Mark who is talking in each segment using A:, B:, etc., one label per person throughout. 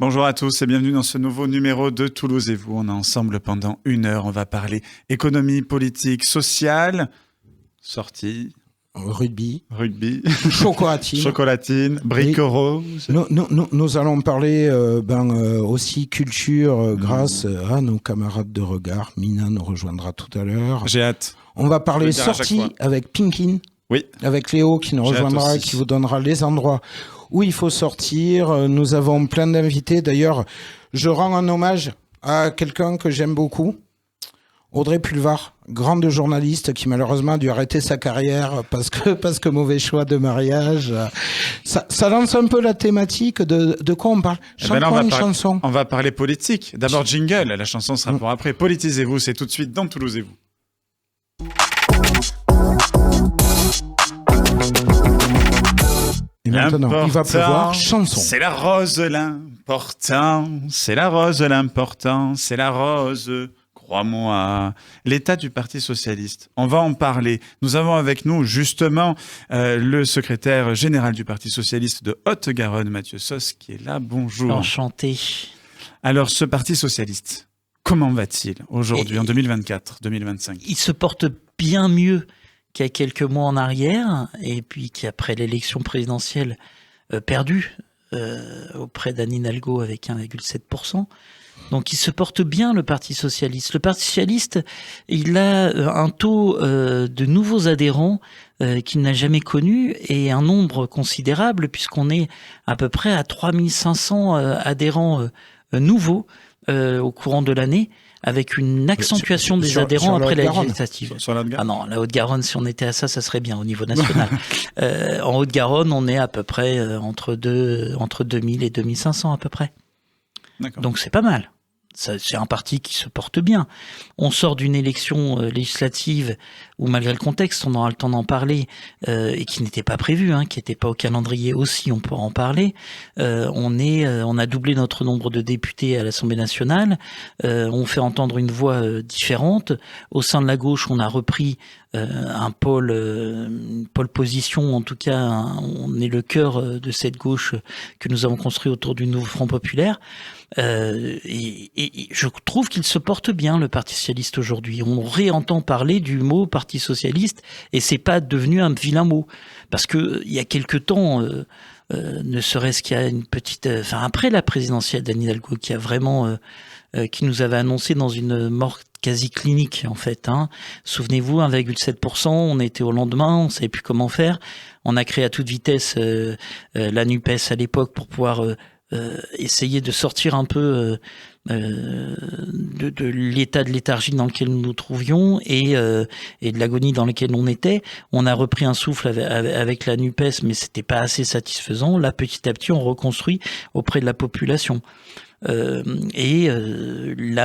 A: Bonjour à tous et bienvenue dans ce nouveau numéro de Toulouse et vous. On est ensemble pendant 1 heure. On va parler économie, politique, sociale, sortie,
B: rugby,
A: chocolatine, briques roses.
B: Nous allons parler aussi culture grâce à nos camarades de regard. Mina nous rejoindra tout à l'heure.
A: J'ai hâte.
B: On va parler sortie avec Pinkin.
A: Oui.
B: Avec Léo qui nous rejoindra et qui vous donnera les endroits où il faut sortir. Nous avons plein d'invités. D'ailleurs, je rends un hommage à quelqu'un que j'aime beaucoup. Audrey Pulvar, grande journaliste qui malheureusement a dû arrêter sa carrière parce que mauvais choix de mariage. Ça lance un peu la thématique de quoi on parle. Chanson.
A: On va parler politique. D'abord jingle, la chanson sera pour après. Politisez-vous, c'est tout de suite dans Toulouse et vous.
B: Et maintenant, il va pleuvoir, chanson.
A: C'est la rose l'important, c'est la rose l'important, c'est la rose... Crois-moi, l'état du Parti socialiste. On va en parler. Nous avons avec nous justement le secrétaire général du Parti socialiste de Haute-Garonne, Mathieu Sos, qui est là. Bonjour.
C: Enchanté.
A: Alors, ce Parti socialiste, comment va-t-il aujourd'hui, en 2024-2025 ?
C: Il se porte bien mieux qu'il y a quelques mois en arrière, et puis qu'après l'élection présidentielle perdue auprès d'Anne Hidalgo avec 1,7%. Donc il se porte bien, le Parti socialiste. Le Parti socialiste, il a un taux de nouveaux adhérents qu'il n'a jamais connu et un nombre considérable puisqu'on est à peu près à 3500 adhérents nouveaux au courant de l'année, avec une accentuation des adhérents après la législative. Ah non, la Haute-Garonne, si on était à ça serait bien au niveau national. En Haute-Garonne, on est à peu près entre 2000 et 2500 à peu près.
A: D'accord.
C: Donc c'est pas mal. C'est un parti qui se porte bien. On sort d'une élection législative où, malgré le contexte, on aura le temps d'en parler, et qui n'était pas prévu, qui n'était pas au calendrier aussi, on pourra en parler. On a doublé notre nombre de députés à l'Assemblée nationale. On fait entendre une voix différente. Au sein de la gauche, on a repris une pôle position, en tout cas, on est le cœur de cette gauche que nous avons construit autour du nouveau Front populaire. Et je trouve qu'il se porte bien, le Parti socialiste aujourd'hui. On réentend parler du mot Parti socialiste et c'est pas devenu un vilain mot. Parce que il y a quelque temps, ne serait-ce qu'il y a une petite, après la présidentielle d'Anne Hidalgo, qui a vraiment, qui nous avait annoncé dans une mort quasi clinique en fait. Souvenez-vous, 1,7%, on était au lendemain, on savait plus comment faire. On a créé à toute vitesse la NUPES à l'époque pour pouvoir essayer de sortir un peu de l'état de léthargie dans lequel nous nous trouvions et de l'agonie dans laquelle on était. On a repris un souffle avec la NUPES, mais c'était pas assez satisfaisant. Là, petit à petit, on reconstruit auprès de la population. Là,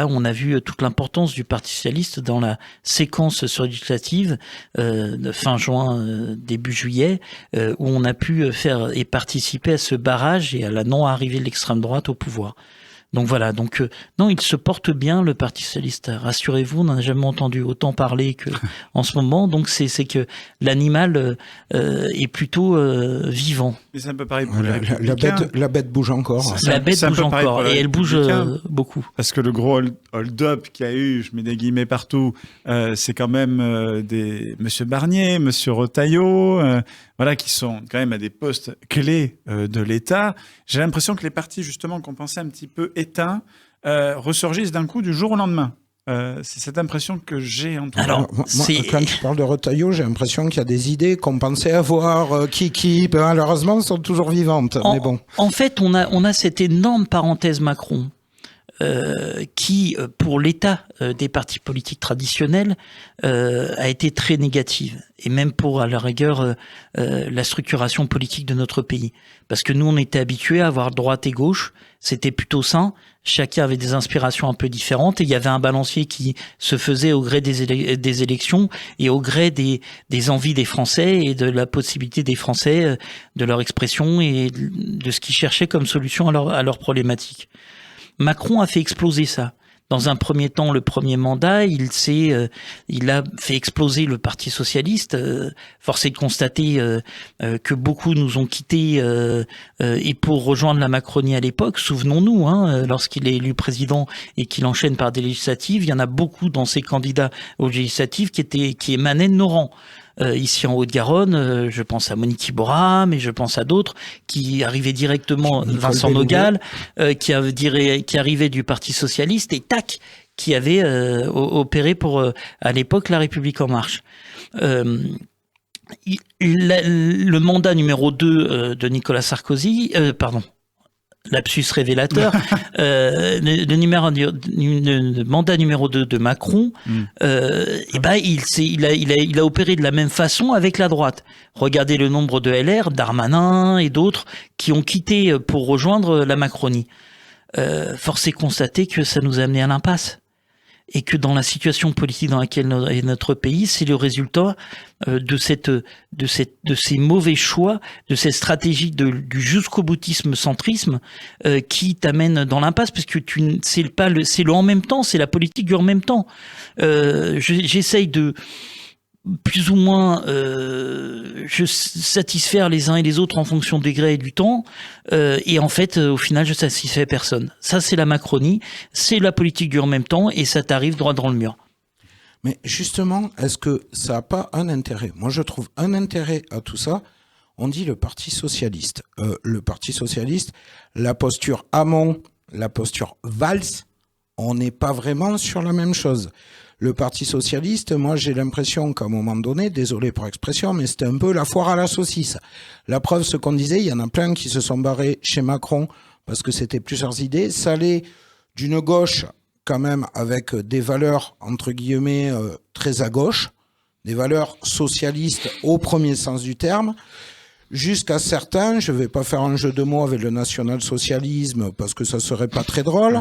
C: on a vu toute l'importance du Parti socialiste dans la séquence législative de fin juin, début juillet, où on a pu faire et participer à ce barrage et à la non-arrivée de l'extrême droite au pouvoir. Donc voilà, non, il se porte bien, le Parti socialiste. Rassurez-vous, on n'en a jamais entendu autant parler que en ce moment. Donc c'est que l'animal est plutôt vivant.
A: Et c'est un peu pareil pour
B: la bête bouge encore.
C: La bête bouge encore et elle bouge beaucoup.
A: Parce que le gros hold-up qu'il y a eu, je mets des guillemets partout, c'est quand même Monsieur Barnier, Monsieur Retailleau, qui sont quand même à des postes clés de l'État. J'ai l'impression que les partis justement qu'on pensait un petit peu éteints ressurgissent d'un coup du jour au lendemain. C'est cette impression que j'ai en tout cas.
B: Alors, moi, quand tu parles de Retailleau, j'ai l'impression qu'il y a des idées qu'on pensait avoir qui malheureusement sont toujours vivantes. Mais bon.
C: En fait, on a cette énorme parenthèse Macron qui, pour l'état des partis politiques traditionnels, a été très négative. Et même pour, à la rigueur, la structuration politique de notre pays. Parce que nous, on était habitués à avoir droite et gauche. C'était plutôt sain. Chacun avait des inspirations un peu différentes. Et il y avait un balancier qui se faisait au gré des élections et au gré des envies des Français et de la possibilité des Français, de leur expression et de ce qu'ils cherchaient comme solution à leurs problématiques. Macron a fait exploser ça. Dans un premier temps, le premier mandat, il a fait exploser le Parti socialiste. Force est de constater que beaucoup nous ont quittés et pour rejoindre la Macronie à l'époque. Souvenons-nous, lorsqu'il est élu président et qu'il enchaîne par des législatives, il y en a beaucoup dans ces candidats aux législatives qui émanaient de nos rangs. Ici en Haute-Garonne, je pense à Monique Iborra, mais je pense à d'autres qui arrivaient directement, Vincent Nogal, qui arrivait du Parti socialiste et tac, qui avait opéré pour à l'époque La République en marche. Le mandat numéro 2 de Nicolas Sarkozy, lapsus révélateur, le mandat numéro 2 de Macron, il a opéré de la même façon avec la droite. Regardez le nombre de LR, Darmanin et d'autres qui ont quitté pour rejoindre la Macronie. Force est de constater que ça nous a amené à l'impasse. Et que dans la situation politique dans laquelle est notre pays, c'est le résultat de ces mauvais choix, de cette stratégie du jusqu'au-boutisme centrisme qui t'amène dans l'impasse, parce que c'est le en même temps, c'est la politique du en même temps. J'essaye de plus ou moins satisfaire les uns et les autres en fonction des grés et du temps, et en fait au final je satisfais personne. Ça c'est la Macronie, c'est la politique du en même temps, et ça t'arrive droit dans le mur.
B: Mais justement, est-ce que ça n'a pas un intérêt? Moi je trouve un intérêt à tout ça. On dit le Parti socialiste. Le Parti socialiste, la posture Hamon, la posture Valls, on n'est pas vraiment sur la même chose. Le Parti socialiste, moi j'ai l'impression qu'à un moment donné, désolé pour l'expression, mais c'était un peu la foire à la saucisse. La preuve, ce qu'on disait, il y en a plein qui se sont barrés chez Macron parce que c'était plusieurs idées. Ça allait d'une gauche quand même avec des valeurs, entre guillemets, très à gauche, des valeurs socialistes au premier sens du terme, jusqu'à certains, je vais pas faire un jeu de mots avec le national-socialisme parce que ça serait pas très drôle,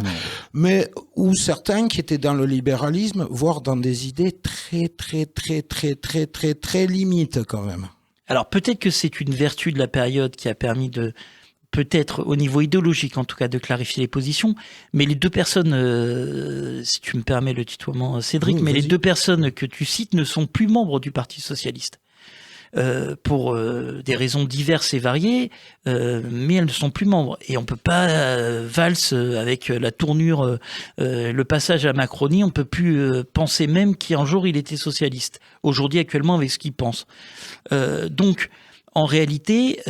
B: mais ou certains qui étaient dans le libéralisme, voire dans des idées très limites quand même.
C: Alors peut-être que c'est une vertu de la période qui a permis de, peut-être au niveau idéologique en tout cas, de clarifier les positions, mais les deux personnes, si tu me permets le tutoiement Cédric, oui, mais les deux personnes que tu cites ne sont plus membres du Parti socialiste. Pour des raisons diverses et variées, mais elles ne sont plus membres. Et on peut pas, Valls, avec la tournure, le passage à Macronie, on peut plus penser même qu'un jour il était socialiste. Aujourd'hui, actuellement, avec ce qu'il pense. Donc, en réalité,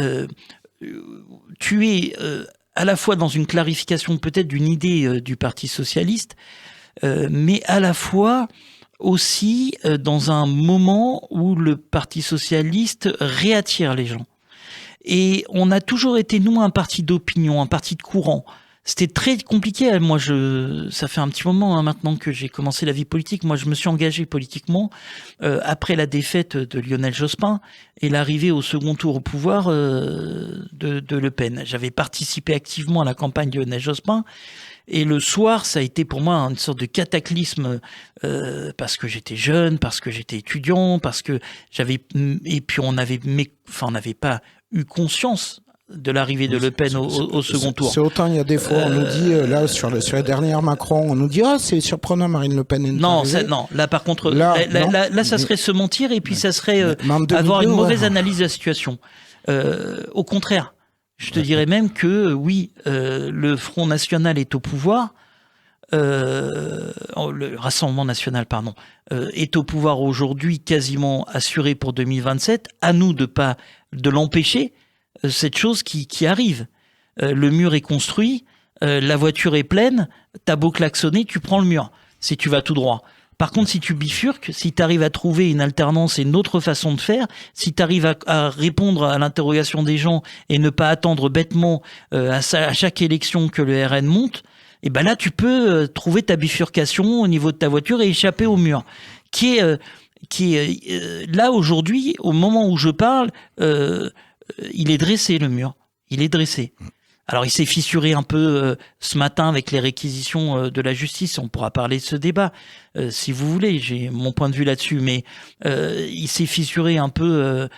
C: tu es à la fois dans une clarification peut-être d'une idée du Parti socialiste, mais à la fois aussi dans un moment où le Parti socialiste réattire les gens. Et on a toujours été, nous, un parti d'opinion, un parti de courant. C'était très compliqué. Moi, ça fait un petit moment maintenant que j'ai commencé la vie politique. Moi, je me suis engagé politiquement après la défaite de Lionel Jospin et l'arrivée au second tour au pouvoir de Le Pen. J'avais participé activement à la campagne de Lionel Jospin. Et le soir, ça a été pour moi une sorte de cataclysme parce que j'étais jeune, parce que j'étais étudiant, parce que et puis on n'avait pas eu conscience de l'arrivée de Le Pen au second tour.
B: C'est autant, il y a des fois, on nous dit, là, sur les dernières Macron, on nous dit, c'est surprenant, Marine Le Pen est arrivée.
C: Non, là, par contre, là, ça serait se mentir, et puis ça serait avoir une mauvaise analyse de la situation. Au contraire. Je te dirais même que oui, le Front National est au pouvoir, le Rassemblement National, pardon, est au pouvoir aujourd'hui, quasiment assuré pour 2027. À nous de l'empêcher, cette chose qui arrive. Le mur est construit, la voiture est pleine, t'as beau klaxonner, tu prends le mur, si tu vas tout droit. Par contre, si tu bifurques, si tu arrives à trouver une alternance et une autre façon de faire, si tu arrives à répondre à l'interrogation des gens et ne pas attendre bêtement à chaque élection que le RN monte, et ben là, tu peux trouver ta bifurcation au niveau de ta voiture et échapper au mur. Qui est là aujourd'hui, au moment où je parle, il est dressé, le mur. Il est dressé. Alors, il s'est fissuré un peu ce matin avec les réquisitions de la justice. On pourra parler de ce débat, si vous voulez. J'ai mon point de vue là-dessus. Mais il s'est fissuré un peu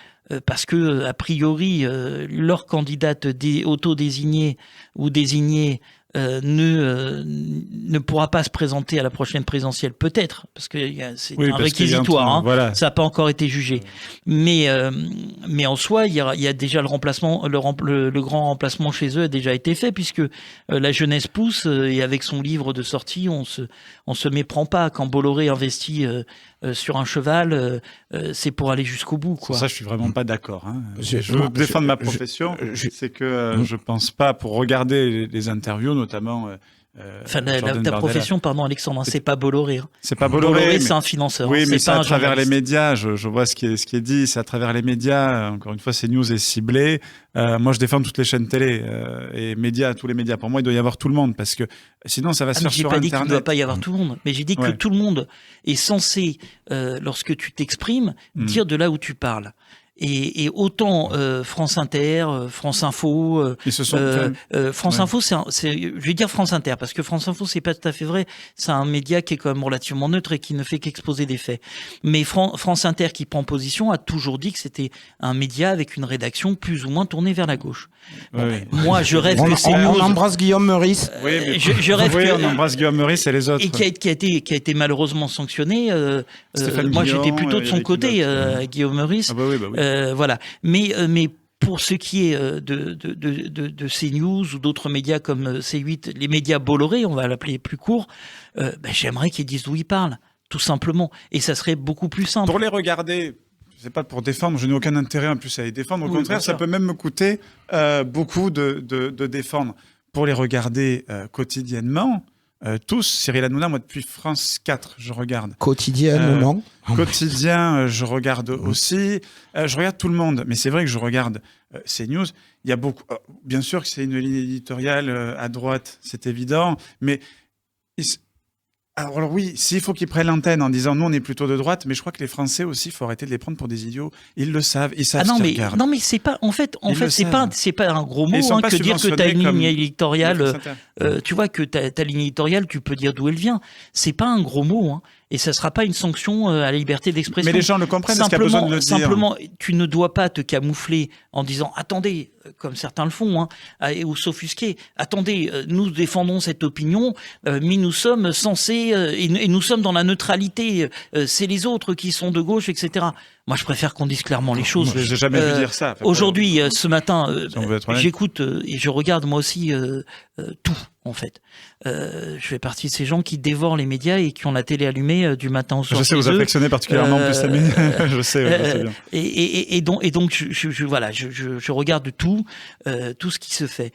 C: parce que, a priori, leur candidate auto-désignée ou désignée ne pourra pas se présenter à la prochaine présidentielle, peut-être, parce que c'est un réquisitoire. Voilà. Ça n'a pas encore été jugé. Mais en soi, il y a déjà le remplacement, le grand remplacement chez eux a déjà été fait, puisque la jeunesse pousse et avec son livre de sortie, on se méprend pas. Quand Bolloré investit sur un cheval, c'est pour aller jusqu'au bout, quoi.
A: Sur ça, je suis vraiment pas d'accord. Hein. Je veux défendre ma profession. C'est que je pense pas, pour regarder les interviews, notamment.
C: Enfin, ta profession, pardon, Alexandre, c'est pas Bolloré.
A: C'est pas Bolloré.
C: Bolloré, c'est un financeur.
A: Oui, mais c'est à travers
C: journaliste.
A: les médias. Je vois ce qui est dit. C'est à travers les médias. Encore une fois, CNews est ciblé. Moi, je défends toutes les chaînes télé et médias, tous les médias. Pour moi, il doit y avoir tout le monde, parce que sinon, ça va se faire sur Internet.
C: J'ai pas dit qu'il ne doit pas y avoir tout le monde, mais j'ai dit que tout le monde est censé, lorsque tu t'exprimes, dire de là où tu parles. Et autant France Inter, France Info, France Info, je vais dire France Inter, parce que France Info, c'est pas tout à fait vrai. C'est un média qui est quand même relativement neutre et qui ne fait qu'exposer des faits. Mais France Inter, qui prend position, a toujours dit que c'était un média avec une rédaction plus ou moins tournée vers la gauche. Moi, je rêve que c'est
B: on embrasse Guillaume Meurice.
C: Je rêve
A: on embrasse Guillaume Meurice et les autres.
C: Et qui a été malheureusement sanctionné. Moi, j'étais plutôt de son côté, Guillaume Meurice. Voilà. Mais pour ce qui est de CNews ou d'autres médias comme C8, les médias Bolloré, on va l'appeler plus court, j'aimerais qu'ils disent d'où ils parlent, tout simplement. Et ça serait beaucoup plus simple.
A: Pour les regarder, c'est pas pour défendre, je n'ai aucun intérêt en plus à les défendre. Au contraire, ça peut même me coûter beaucoup de défendre. Pour les regarder quotidiennement, tous, Cyril Hanouna, moi depuis France 4, je regarde.
B: Quotidiennement
A: Quotidien, je regarde aussi. Je regarde tout le monde, mais c'est vrai que je regarde CNews. Il y a beaucoup. Bien sûr que c'est une ligne éditoriale à droite, c'est évident, mais. Alors oui, s'il faut qu'ils prennent l'antenne en disant nous on est plutôt de droite, mais je crois que les Français aussi, il faut arrêter de les prendre pour des idiots. Ils le savent, ils savent ce qu'ils regardent.
C: Non mais c'est pas c'est pas un gros mot que dire que t'as une ligne éditoriale. Tu vois que ta ligne éditoriale, tu peux dire d'où elle vient. C'est pas un gros mot. Hein. Et ça ne sera pas une sanction à la liberté d'expression.
A: Mais les gens le comprennent, parce qu'il y a besoin de le dire.
C: Simplement, tu ne dois pas te camoufler en disant « Attendez », comme certains le font, ou s'offusquer. « Attendez, nous défendons cette opinion, mais nous sommes censés, et nous sommes dans la neutralité, c'est les autres qui sont de gauche, etc. » Moi, je préfère qu'on dise clairement les choses.
A: Je n'ai jamais vu dire ça.
C: Aujourd'hui, ce matin, j'écoute et je regarde moi aussi tout, en fait. Je fais partie de ces gens qui dévorent les médias et qui ont la télé allumée du matin au soir.
A: Je sais, vous affectionnez particulièrement plus Samy. Je sais bien.
C: Et donc, je regarde tout ce qui se fait.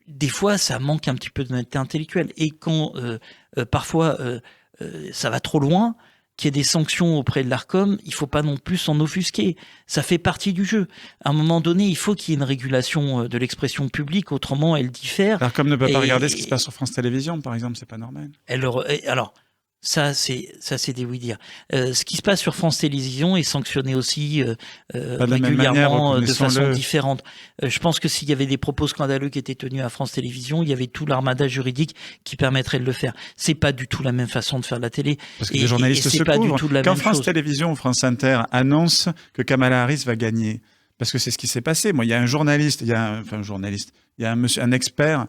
C: Des fois, ça manque un petit peu d'honnêteté intellectuelle. Et quand parfois ça va trop loin, qu'il y ait des sanctions auprès de l'Arcom, il faut pas non plus s'en offusquer. Ça fait partie du jeu. À un moment donné, il faut qu'il y ait une régulation de l'expression publique, autrement elle diffère.
A: L'Arcom ne peut pas regarder ce qui se passe sur France Télévisions, par exemple, c'est pas normal.
C: Alors, ça c'est des oui-dire. Ce qui se passe sur France Télévisions est sanctionné aussi régulièrement de façon différente. Je pense que s'il y avait des propos scandaleux qui étaient tenus à France Télévisions, il y avait tout l'armada juridique qui permettrait de le faire. C'est pas du tout la même façon de faire de la télé.
A: Parce que les journalistes se couvrent. Quand France Télévisions ou France Inter annonce que Kamala Harris va gagner, parce que c'est ce qui s'est passé. Moi, il y a un journaliste, il y a un expert,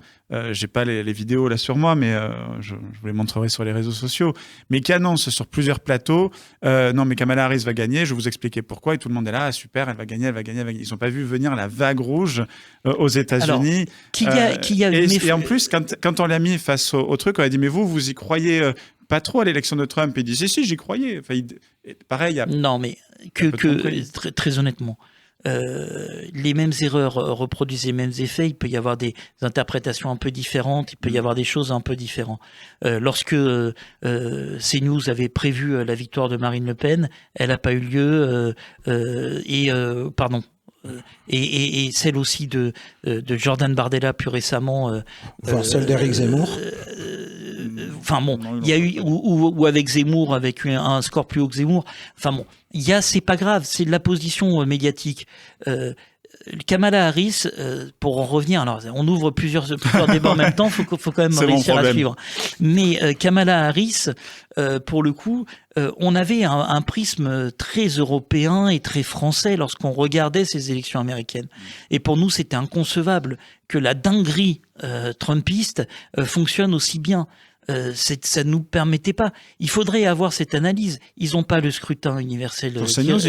A: j'ai pas les vidéos là sur moi, mais je vous les montrerai sur les réseaux sociaux, mais qui annonce sur plusieurs plateaux, non mais Kamala Harris va gagner, je vais vous expliquer pourquoi, et tout le monde est là, super, elle va gagner. Ils n'ont pas vu venir la vague rouge aux États-Unis. Et en plus, quand on l'a mis face au truc, on a dit, mais vous y croyez pas trop à l'élection de Trump? Il dit, si, j'y croyais. Enfin, pareil.
C: Non, mais très honnêtement, les mêmes erreurs reproduisent les mêmes effets. Il peut y avoir des interprétations un peu différentes. Il peut y avoir des choses un peu différentes. Lorsque CNews avait prévu la victoire de Marine Le Pen, elle n'a pas eu lieu. Et celle aussi de Jordan Bardella plus récemment.
B: Celle d'Éric Zemmour.
C: Enfin bon, il y a eu ou avec Zemmour, avec un score plus haut que Zemmour. Enfin bon, c'est pas grave, c'est de la position médiatique. Kamala Harris, pour en revenir, alors on ouvre plusieurs débats en même temps, faut quand même réussir à suivre. Mais Kamala Harris, pour le coup, on avait un prisme très européen et très français lorsqu'on regardait ces élections américaines. Et pour nous, c'était inconcevable que la dinguerie trumpiste fonctionne aussi bien. Ça ne nous permettait pas. Il faudrait avoir cette analyse. Ils n'ont pas le scrutin universel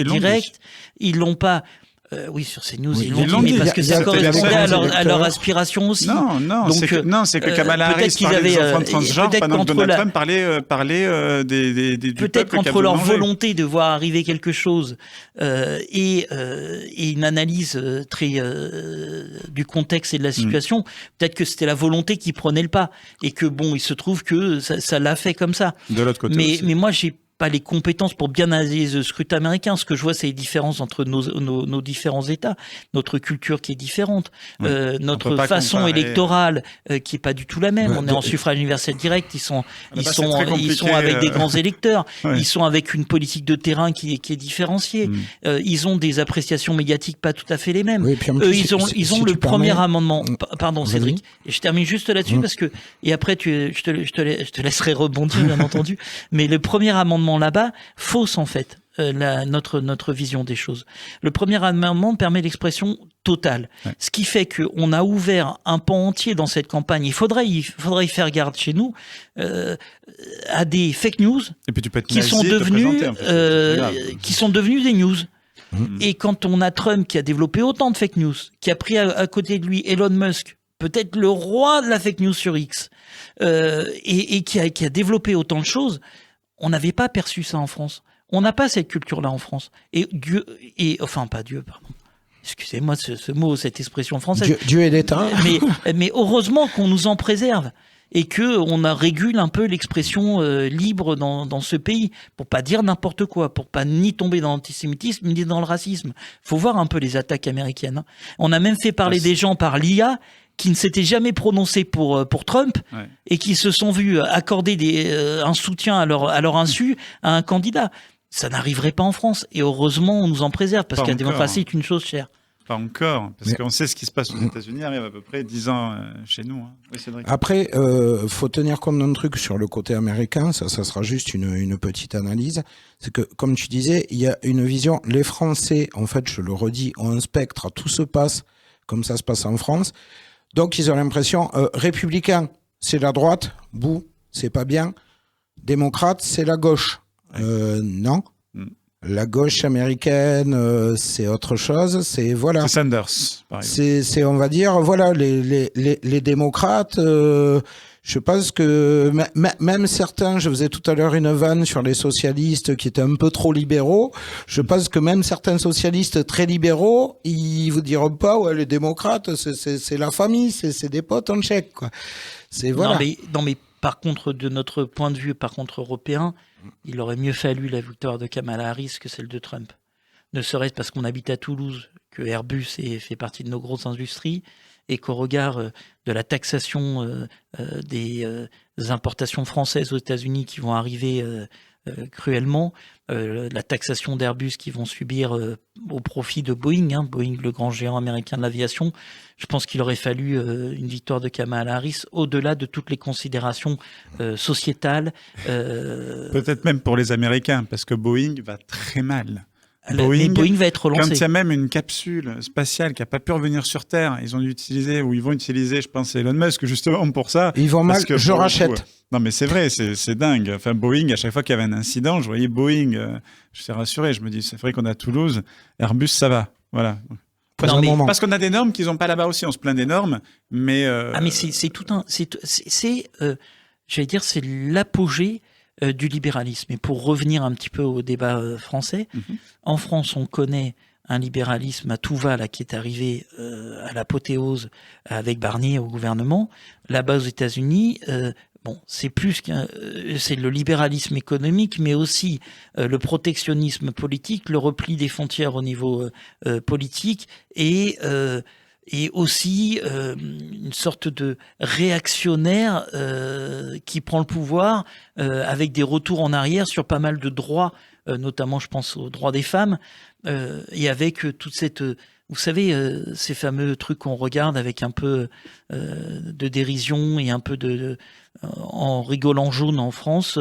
C: direct. Ils l'ont pas. Oui, sur CNews, ils l'ont dit, parce que ça correspondait à leur aspiration aussi.
A: Non, c'est que Kamala Harris parlait des enfants transgenres pendant que Donald Trump parlait du
C: peut-être qu'entre leur volonté de voir arriver quelque chose et une analyse très du contexte et de la situation, peut-être que c'était la volonté qui prenait le pas et que bon, il se trouve que ça l'a fait comme ça.
A: De l'autre côté,
C: mais moi j'ai pas les compétences pour bien analyser le scrutin américain. Ce que je vois, c'est les différences entre nos différents États, notre culture qui est différente, notre façon électorale qui est pas du tout la même. On est en suffrage universel direct. Ils sont avec des grands électeurs. Ils sont avec une politique de terrain qui est différenciée. Ils ont des appréciations médiatiques pas tout à fait les mêmes. Ils ont le premier amendement. Pardon, Cédric. Et je termine juste là-dessus parce que et après je te laisserai rebondir bien entendu. Mais le premier amendement là-bas fausse en fait notre vision des choses. Le premier amendement permet l'expression totale, ce qui fait qu'on a ouvert un pan entier dans cette campagne. Il faudrait y faire garde chez nous à des fake news qui sont devenus des news. Et quand on a Trump qui a développé autant de fake news, qui a pris à côté de lui Elon Musk, peut-être le roi de la fake news sur X, et qui a développé autant de choses, on n'avait pas perçu ça en France. On n'a pas cette culture-là en France. Excusez-moi ce mot, cette expression française.
B: Dieu est l'État.
C: Mais heureusement qu'on nous en préserve et qu'on régule un peu l'expression libre dans ce pays pour pas dire n'importe quoi, pour pas ni tomber dans l'antisémitisme ni dans le racisme. Faut voir un peu les attaques américaines. On a même fait parler des gens par l'IA qui ne s'étaient jamais prononcés pour Trump et qui se sont vus accorder un soutien à leur insu à un candidat. Ça n'arriverait pas en France. Et heureusement, on nous en préserve parce que la démocratie est une chose chère.
A: Pas encore, parce qu'on sait ce qui se passe aux États-Unis, arrive à peu près 10 ans chez nous. Oui, Cédric.
B: Après, faut tenir compte d'un truc sur le côté américain, ça sera juste une petite analyse. C'est que, comme tu disais, il y a une vision. Les Français, en fait, je le redis, ont un spectre, tout se passe comme ça se passe en France. Donc, ils ont l'impression, républicain, c'est la droite, c'est pas bien. Démocrate, c'est la gauche. Non. La gauche américaine, c'est autre chose. C'est voilà.
A: C'est Sanders, par exemple.
B: C'est on va dire, voilà, les démocrates. Je pense que même certains, je faisais tout à l'heure une vanne sur les socialistes qui étaient un peu trop libéraux. Je pense que même certains socialistes très libéraux, ils vous diront pas, ouais, les démocrates, c'est la famille, c'est des potes en chèque, quoi. C'est voilà.
C: Non, mais par contre, de notre point de vue, européen, il aurait mieux fallu la victoire de Kamala Harris que celle de Trump. Ne serait-ce parce qu'on habite à Toulouse, que Airbus fait partie de nos grosses industries, et qu'au regard de la taxation des importations françaises aux États-Unis qui vont arriver cruellement, la taxation d'Airbus qui vont subir au profit de Boeing, Boeing, le grand géant américain de l'aviation, je pense qu'il aurait fallu une victoire de Kamala Harris au-delà de toutes les considérations sociétales.
A: Peut-être même pour les Américains, parce que Boeing va très mal.
C: Boeing va être relancé.
A: Quand il y a même une capsule spatiale qui n'a pas pu revenir sur Terre, ils vont utiliser, je pense, Elon Musk, justement pour ça.
B: Ils vont mal, je rachète.
A: Non, mais c'est vrai, c'est dingue. Enfin, Boeing, à chaque fois qu'il y avait un incident, je voyais Boeing, je suis rassuré, je me dis, c'est vrai qu'on a Toulouse, Airbus, ça va. Voilà. Parce qu'on a des normes qu'ils n'ont pas là-bas aussi, on se plaint des normes, mais...
C: mais c'est tout un... j'allais dire, c'est l'apogée du libéralisme. Et pour revenir un petit peu au débat français, en France, on connaît un libéralisme à tout va là, qui est arrivé à l'apothéose avec Barnier au gouvernement. Là-bas aux États-Unis, c'est plus c'est le libéralisme économique, mais aussi le protectionnisme politique, le repli des frontières au niveau politique et aussi une sorte de réactionnaire qui prend le pouvoir avec des retours en arrière sur pas mal de droits, notamment je pense aux droits des femmes, et avec toute cette vous savez, ces fameux trucs qu'on regarde avec un peu de dérision et un peu en rigolant jaune en France,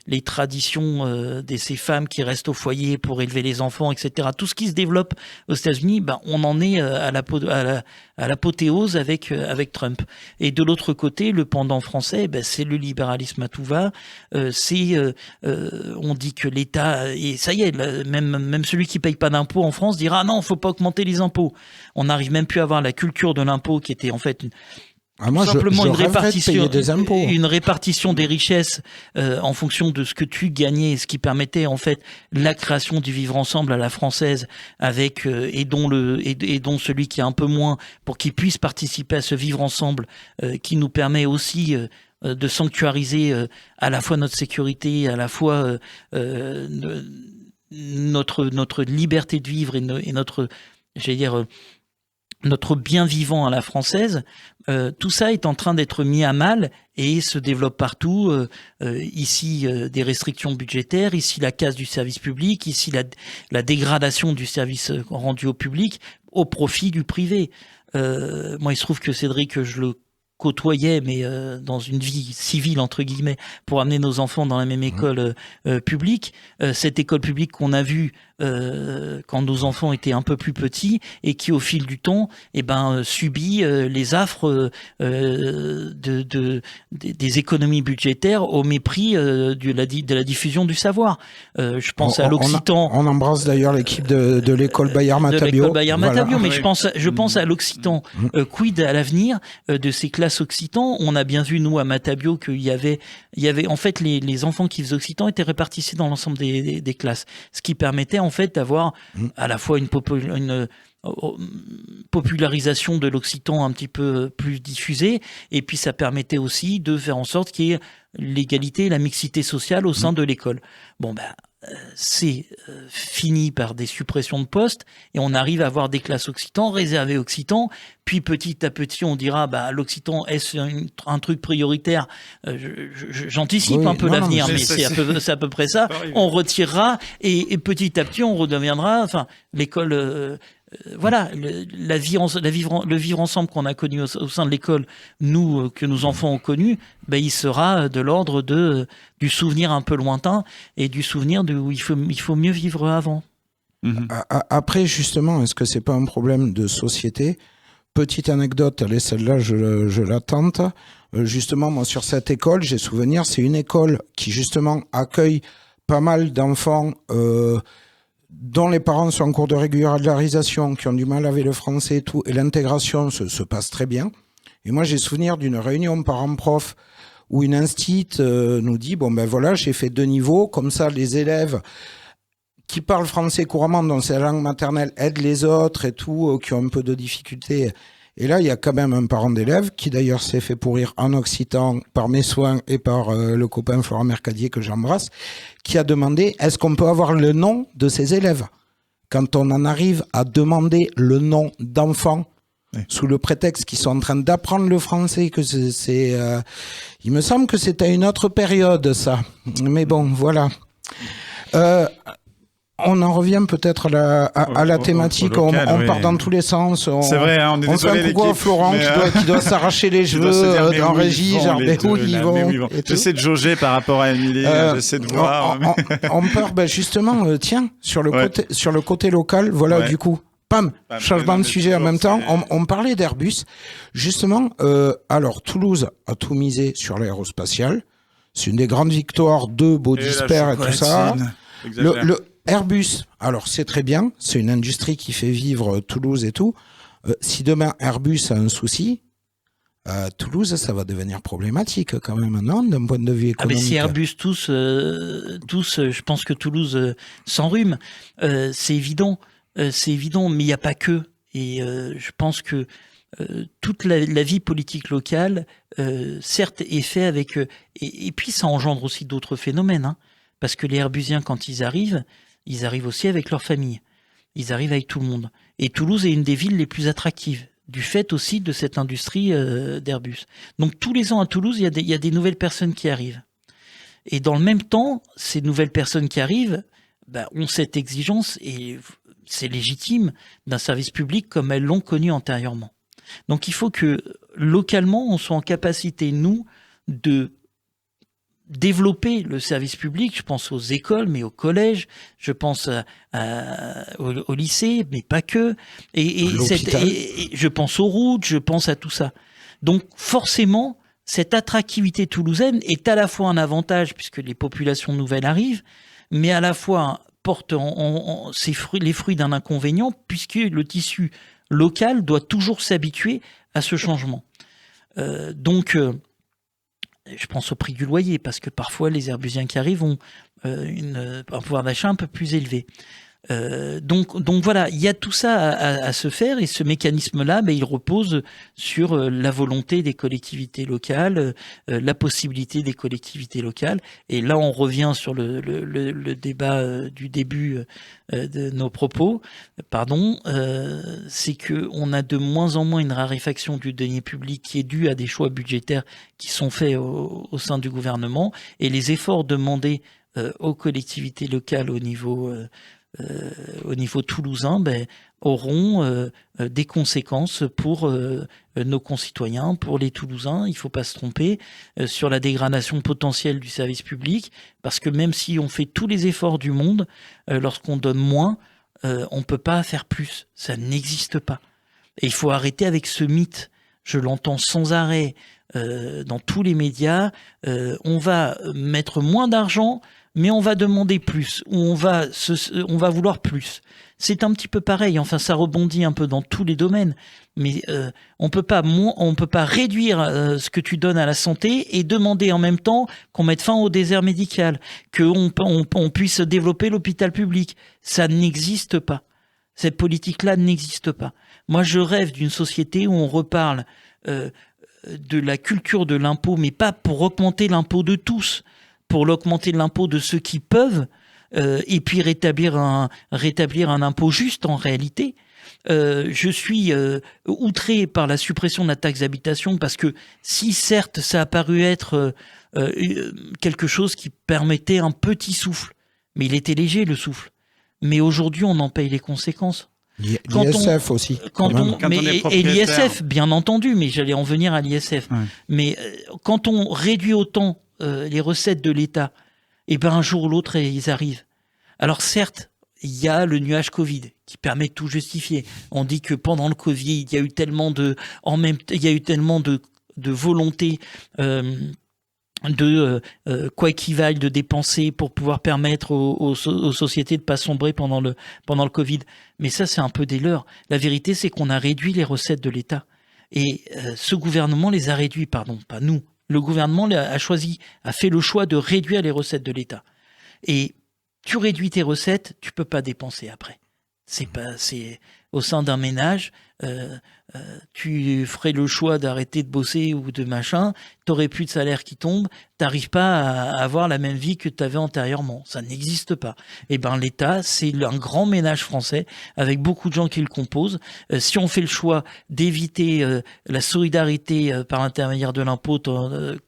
C: les traditions de ces femmes qui restent au foyer pour élever les enfants, etc. Tout ce qui se développe aux États-Unis, on en est à l'apothéose avec Trump. Et de l'autre côté, le pendant français, c'est le libéralisme à tout va. On dit que l'État, et ça y est, même celui qui paye pas d'impôts en France dira ah non, faut pas augmenter les impôts. On n'arrive même plus à avoir la culture de l'impôt qui était en fait simplement une répartition des richesses en fonction de ce que tu gagnais, ce qui permettait en fait la création du vivre ensemble à la française avec et dont celui qui a un peu moins pour qu'il puisse participer à ce vivre ensemble qui nous permet aussi de sanctuariser à la fois notre sécurité, à la fois notre liberté de vivre et notre, j'allais dire, notre bien vivant à la française, tout ça est en train d'être mis à mal et se développe partout. Ici, des restrictions budgétaires, ici la casse du service public, ici la dégradation du service rendu au public au profit du privé. Moi, il se trouve que Cédric, je le côtoyais, mais dans une vie civile, entre guillemets, pour amener nos enfants dans la même école publique. Cette école publique qu'on a vue quand nos enfants étaient un peu plus petits et qui, au fil du temps, subit les affres des économies budgétaires au mépris de la diffusion du savoir. Je pense à l'Occitan.
B: On embrasse d'ailleurs l'équipe de l'école Bayard-Matabio.
C: Voilà. Mais je pense à l'Occitan. Quid à l'avenir de ces classes Occitan? On a bien vu, nous, à Matabio, qu'il y avait en fait les enfants qui faisaient Occitan étaient répartis dans l'ensemble des classes. Ce qui permettait en fait d'avoir à la fois une popularisation de l'occitan un petit peu plus diffusée, et puis ça permettait aussi de faire en sorte qu'il y ait l'égalité et la mixité sociale au sein de l'école. C'est fini par des suppressions de postes et on arrive à avoir des classes occitan réservées occitan, puis petit à petit on dira l'occitan est-ce un truc prioritaire. J'anticipe un peu l'avenir, mais c'est à peu près ça. On retirera et petit à petit on redeviendra l'école voilà, le vivre ensemble qu'on a connu au sein de l'école, nous, que nos enfants ont connu, il sera de l'ordre du souvenir un peu lointain et du souvenir où il faut mieux vivre avant.
B: Après, justement, est-ce que c'est pas un problème de société? Petite anecdote, allez, celle-là, je la tente. Justement, moi, sur cette école, j'ai souvenir, c'est une école qui, justement, accueille pas mal d'enfants dont les parents sont en cours de régularisation, qui ont du mal avec le français et tout, et l'intégration se passe très bien. Et moi, j'ai souvenir d'une réunion parents-prof où une instite nous dit, voilà, j'ai fait 2 niveaux, comme ça, les élèves qui parlent français couramment, dont c'est la langue maternelle, aident les autres et tout, qui ont un peu de difficultés. Et là, il y a quand même un parent d'élève qui d'ailleurs s'est fait pourrir en occitan par mes soins et par le copain Florent Mercadier que j'embrasse, qui a demandé est-ce qu'on peut avoir le nom de ses élèves? Quand on en arrive à demander le nom d'enfants sous le prétexte qu'ils sont en train d'apprendre le français, que il me semble que c'est à une autre période ça. Mais bon, voilà. On en revient peut-être à la thématique. Local, on part dans tous les sens.
A: C'est vrai, on est désolé l'équipe.
B: On fait un Florent qui doit s'arracher les cheveux en régie, genre où ils vont.
A: J'essaie de jauger par rapport à Émilie, j'essaie de voir.
B: On part justement, tiens, sur le côté local, voilà, du coup. Changement de sujet en même temps. On parlait d'Airbus. Justement, alors Toulouse a tout misé sur l'aérospatial. C'est une des grandes victoires de Baudisper et tout ça. Le Airbus, alors c'est très bien, c'est une industrie qui fait vivre Toulouse et tout. Si demain Airbus a un souci, Toulouse, ça va devenir problématique quand même, non, d'un point de vue économique.
C: Si Airbus tous, je pense que Toulouse s'enrhume. C'est évident, mais il n'y a pas que. Et je pense que toute la vie politique locale, certes, est faite avec... et puis ça engendre aussi d'autres phénomènes, parce que les Airbusiens, quand ils arrivent aussi avec leur famille. Ils arrivent avec tout le monde. Et Toulouse est une des villes les plus attractives, du fait aussi de cette industrie d'Airbus. Donc tous les ans à Toulouse, il y a des nouvelles personnes qui arrivent. Et dans le même temps, ces nouvelles personnes qui arrivent ont cette exigence et c'est légitime, d'un service public comme elles l'ont connu antérieurement. Donc il faut que localement, on soit en capacité, nous, de développer le service public. Je pense aux écoles, mais aux collèges, je pense au lycée, mais pas que, et je pense aux routes, je pense à tout ça. Donc forcément, cette attractivité toulousaine est à la fois un avantage, puisque les populations nouvelles arrivent, mais à la fois porte les fruits d'un inconvénient, puisque le tissu local doit toujours s'habituer à ce changement. Donc, je pense au prix du loyer, parce que parfois les Herbusiens qui arrivent ont un pouvoir d'achat un peu plus élevé. Donc voilà, il y a tout ça à se faire, et ce mécanisme-là, il repose sur la volonté des collectivités locales, la possibilité des collectivités locales. Et là, on revient sur le débat du début de nos propos. C'est que on a de moins en moins une raréfaction du denier public qui est due à des choix budgétaires qui sont faits au sein du gouvernement, et les efforts demandés aux collectivités locales au niveau toulousain auront des conséquences pour nos concitoyens, pour les Toulousains. Il ne faut pas se tromper sur la dégradation potentielle du service public, parce que même si on fait tous les efforts du monde, lorsqu'on donne moins, on ne peut pas faire plus. Ça n'existe pas. Et il faut arrêter avec ce mythe. Je l'entends sans arrêt dans tous les médias. On va mettre moins d'argent, mais on va demander plus, ou on va vouloir plus. C'est un petit peu pareil, enfin ça rebondit un peu dans tous les domaines, mais on peut pas réduire ce que tu donnes à la santé et demander en même temps qu'on mette fin au désert médical, qu'on puisse développer l'hôpital public. Ça n'existe pas. Cette politique-là n'existe pas. Moi, je rêve d'une société où on reparle de la culture de l'impôt, mais pas pour augmenter l'impôt de tous, pour l'augmenter l'impôt de ceux qui peuvent, et puis rétablir un impôt juste en réalité. Je suis outré par la suppression de la taxe d'habitation, parce que si certes ça a paru être quelque chose qui permettait un petit souffle, mais il était léger le souffle. Mais aujourd'hui on en paye les conséquences.
B: L'ISF aussi.
C: Et l'ISF, bien entendu, mais j'allais en venir à l'ISF. Ouais. Mais quand on réduit autant les recettes de l'État, un jour ou l'autre, ils arrivent. Alors certes, il y a le nuage Covid qui permet de tout justifier. On dit que pendant le Covid, il y a eu tellement de volonté quoi qu'il vaille de dépenser pour pouvoir permettre aux sociétés de pas sombrer pendant le Covid. Mais ça, c'est un peu des leurs. La vérité, c'est qu'on a réduit les recettes de l'État. Et ce gouvernement les a réduits, pas nous. Le gouvernement a fait le choix de réduire les recettes de l'État. Et tu réduis tes recettes, tu peux pas dépenser après. C'est au sein d'un ménage, tu ferais le choix d'arrêter de bosser ou de machin, t'aurais plus de salaire qui tombe, t'arrives pas à avoir la même vie que t'avais antérieurement. Ça n'existe pas. L'État, c'est un grand ménage français avec beaucoup de gens qui le composent. Si on fait le choix d'éviter la solidarité par l'intermédiaire de l'impôt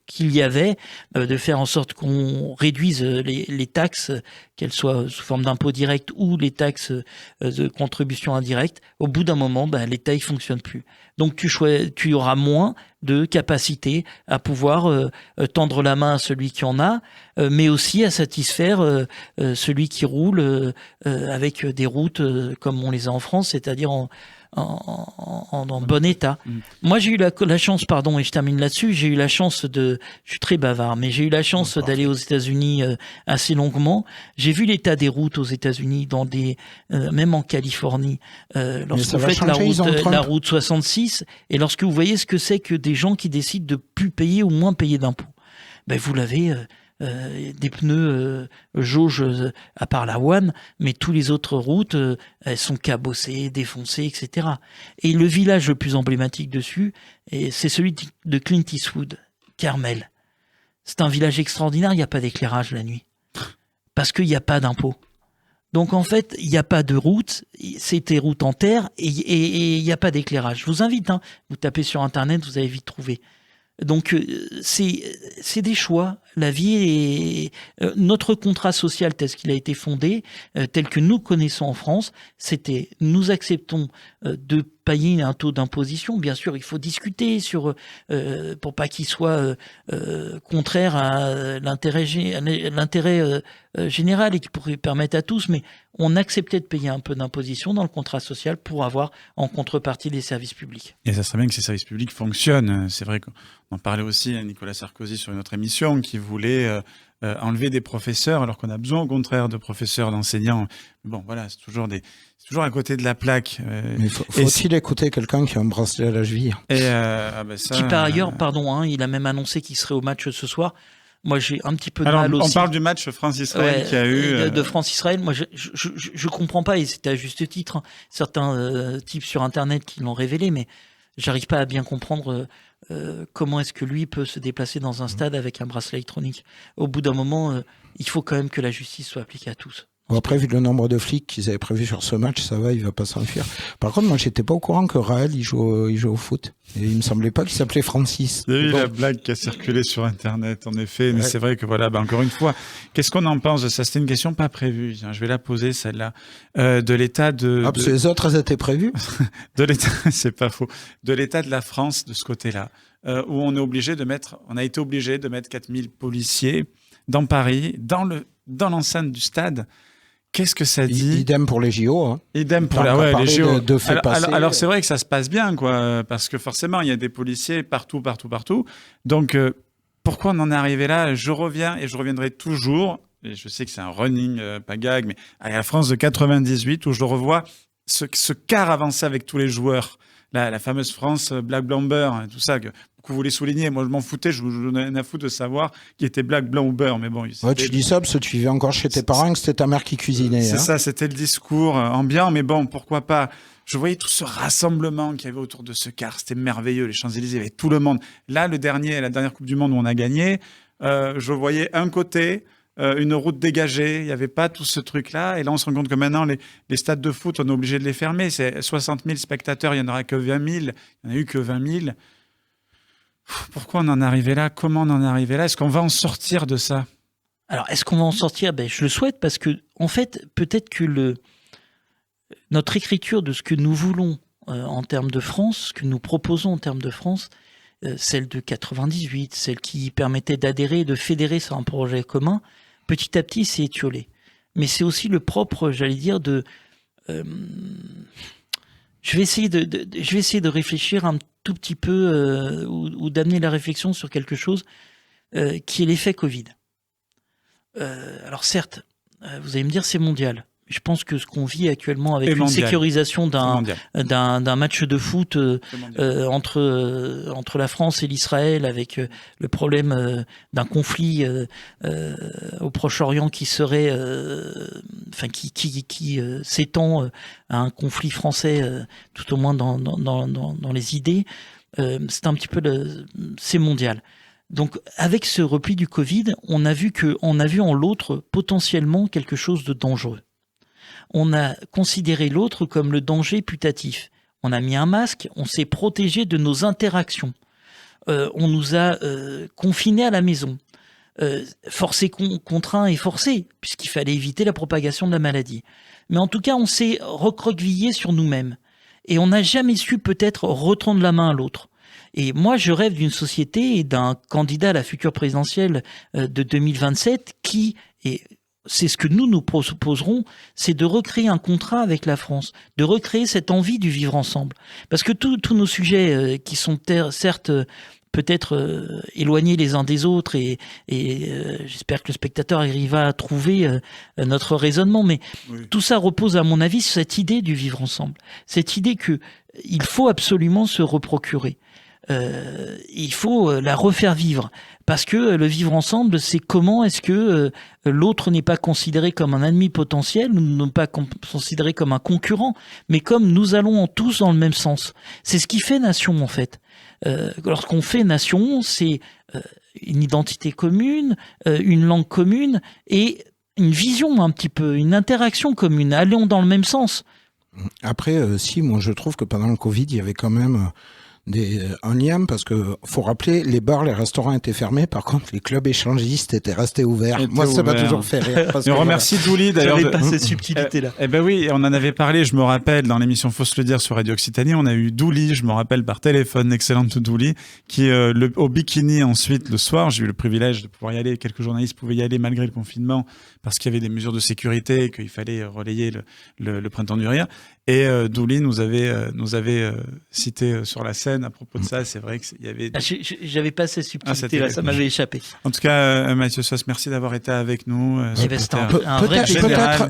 C: qu'il y avait, de faire en sorte qu'on réduise les taxes, qu'elles soient sous forme d'impôt direct ou les taxes de contribution indirecte, au bout d'un moment, l'État il fonctionne plus. Donc tu auras moins de capacité à pouvoir tendre la main à celui qui en a, mais aussi à satisfaire celui qui roule avec des routes comme on les a en France, c'est-à-dire en bon état. Moi, j'ai eu la chance, et je termine là-dessus, je suis très bavard, mais j'ai eu la chance d'aller aux États-Unis assez longuement. J'ai vu l'état des routes aux États-Unis, même en Californie, lorsque vous faites la route 66, et lorsque vous voyez ce que c'est que des gens qui décident de plus payer ou moins payer d'impôts. Vous l'avez... des pneus jauge à part la One, mais toutes les autres routes elles sont cabossées, défoncées, etc. Et le village le plus emblématique dessus, c'est celui de Clint Eastwood, Carmel. C'est un village extraordinaire, il n'y a pas d'éclairage la nuit parce qu'il n'y a pas d'impôt. Donc en fait, il n'y a pas de route, c'est des routes en terre et il n'y a pas d'éclairage. Je vous invite, vous tapez sur internet, vous allez vite trouver. Donc c'est des choix. La vie est notre contrat social tel qu'il a été fondé, tel que nous connaissons en France, c'était nous acceptons de payer un taux d'imposition. Bien sûr, il faut discuter sur pour pas qu'il soit contraire à l'intérêt général et qui pourrait permettre à tous, mais on acceptait de payer un peu d'imposition dans le contrat social pour avoir en contrepartie des services publics.
A: Et ça serait bien que ces services publics fonctionnent. C'est vrai qu'on en parlait aussi à Nicolas Sarkozy sur une autre émission qui voulait enlever des professeurs alors qu'on a besoin au contraire de professeurs, d'enseignants. Bon, voilà, c'est toujours à côté de la plaque.
B: Mais faut-il écouter quelqu'un qui a un bracelet à la cheville ?
A: Et
C: qui par ailleurs, il a même annoncé qu'il serait au match ce soir. Moi, j'ai un petit peu de mal aussi.
A: On parle du match France-Israël qui a eu...
C: De France-Israël. Moi, je comprends pas, et c'était à juste titre, certains types sur Internet qui l'ont révélé, mais j'arrive pas à bien comprendre comment est-ce que lui peut se déplacer dans un stade avec un bracelet électronique. Au bout d'un moment, il faut quand même que la justice soit appliquée à tous.
B: Bon, après, vu le nombre de flics qu'ils avaient prévu sur ce match, ça va, il va pas s'enfuir. Par contre, moi, j'étais pas au courant que Raël, il joue au foot. Et il me semblait pas qu'il s'appelait Francis.
A: Il y a eu la blague qui a circulé sur Internet, en effet. Mais c'est vrai que voilà, encore une fois, qu'est-ce qu'on en pense de ça? C'était une question pas prévue. Je vais la poser, celle-là. De l'état de...
B: Ah, parce que les autres, elles étaient prévues?
A: De l'état, c'est pas faux. De l'état de la France, de ce côté-là. Où on a été obligé de mettre 4000 policiers dans Paris, dans l'enceinte du stade. Qu'est-ce que ça dit?
B: Idem pour les JO. Hein.
A: Idem pour les JO.
B: De fait passer.
A: Alors c'est vrai que ça se passe bien, quoi, parce que forcément il y a des policiers partout. Donc pourquoi on en est arrivé là? Je reviens et je reviendrai toujours. Et je sais que c'est un running, pas gag, mais à la France de 98 où je revois ce quart avancé avec tous les joueurs. La fameuse France Black Blanc Beurre, tout ça que vous voulez souligner. Moi, je m'en foutais, je vous donnais rien à foutre de savoir qui était Black Blanc ou Beurre. Mais bon,
B: ouais, tu dis ça parce que tu vivais encore chez tes parents, que c'était ta mère qui cuisinait.
A: C'est ça, c'était le discours ambiant. Mais bon, pourquoi pas? Je voyais tout ce rassemblement qu'il y avait autour de ce car. C'était merveilleux. Les Champs-Élysées, il y avait tout le monde. Là, la dernière Coupe du Monde où on a gagné, je voyais un côté... une route dégagée, il n'y avait pas tout ce truc-là. Et là, on se rend compte que maintenant, les stades de foot, on est obligé de les fermer. C'est 60 000 spectateurs, il n'y en aura que 20 000. Il n'y en a eu que 20 000. Pourquoi on en est arrivé là? Comment on en est arrivé là? Est-ce qu'on va en sortir de ça?
C: Alors, est-ce qu'on va en sortir? Je le souhaite parce que, en fait, peut-être que notre écriture de ce que nous voulons en termes de France, ce que nous proposons en termes de France, celle de 98, celle qui permettait d'adhérer, de fédérer sur un projet commun, petit à petit, c'est étiolé. Mais c'est aussi le propre, j'allais dire, de... Je vais essayer de réfléchir un tout petit peu ou d'amener la réflexion sur quelque chose qui est l'effet Covid. Alors certes, vous allez me dire c'est mondial. Je pense que ce qu'on vit actuellement avec une sécurisation d'un match de foot entre la France et l'Israël, avec le problème d'un conflit au Proche-Orient qui serait, qui s'étend à un conflit français, tout au moins dans les idées, c'est un petit peu c'est mondial. Donc, avec ce repli du Covid, on a vu en l'autre potentiellement quelque chose de dangereux. On a considéré l'autre comme le danger putatif. On a mis un masque, on s'est protégé de nos interactions. On nous a confinés à la maison. Forcés, contraints et forcés, puisqu'il fallait éviter la propagation de la maladie. Mais en tout cas, on s'est recroquevillé sur nous-mêmes. Et on n'a jamais su peut-être retendre la main à l'autre. Et moi, je rêve d'une société et d'un candidat à la future présidentielle de 2027 qui est... C'est ce que nous proposerons, c'est de recréer un contrat avec la France, de recréer cette envie du vivre ensemble. Parce que tous nos sujets qui sont certes peut-être éloignés les uns des autres, et j'espère que le spectateur arrivera à trouver notre raisonnement, mais oui. Tout ça repose à mon avis sur cette idée du vivre ensemble, cette idée que il faut absolument se reprocurer. Il faut la refaire vivre, parce que le vivre ensemble, c'est comment est-ce que l'autre n'est pas considéré comme un ennemi potentiel, ou non pas considéré comme un concurrent, mais comme nous allons tous dans le même sens. C'est ce qui fait nation, en fait. Lorsqu'on fait nation, c'est une identité commune, une langue commune et une vision un petit peu, une interaction commune. Allons dans le même sens.
B: Après, si, moi je trouve que pendant le Covid, il y avait quand même un lien, parce que faut rappeler, les bars, les restaurants étaient fermés. Par contre, les clubs échangistes étaient restés ouverts. Moi, ça m'a toujours fait rire.
A: Et on remercie Douli d'ailleurs.
C: J'avais pas cette subtilité-là.
A: Eh ben oui, on en avait parlé. Je me rappelle dans l'émission Faut se le dire sur Radio Occitanie, on a eu Douli. Je me rappelle par téléphone, excellente Douli, qui au bikini ensuite le soir. J'ai eu le privilège de pouvoir y aller. Quelques journalistes pouvaient y aller malgré le confinement parce qu'il y avait des mesures de sécurité et qu'il fallait relayer le printemps du rire. Et Douli nous avait cité sur la scène à propos de ça. C'est vrai qu'il y avait.
C: J'avais pas cette subtilité-là, ça m'avait échappé.
A: En tout cas, Mathieu Soss, merci d'avoir été avec nous.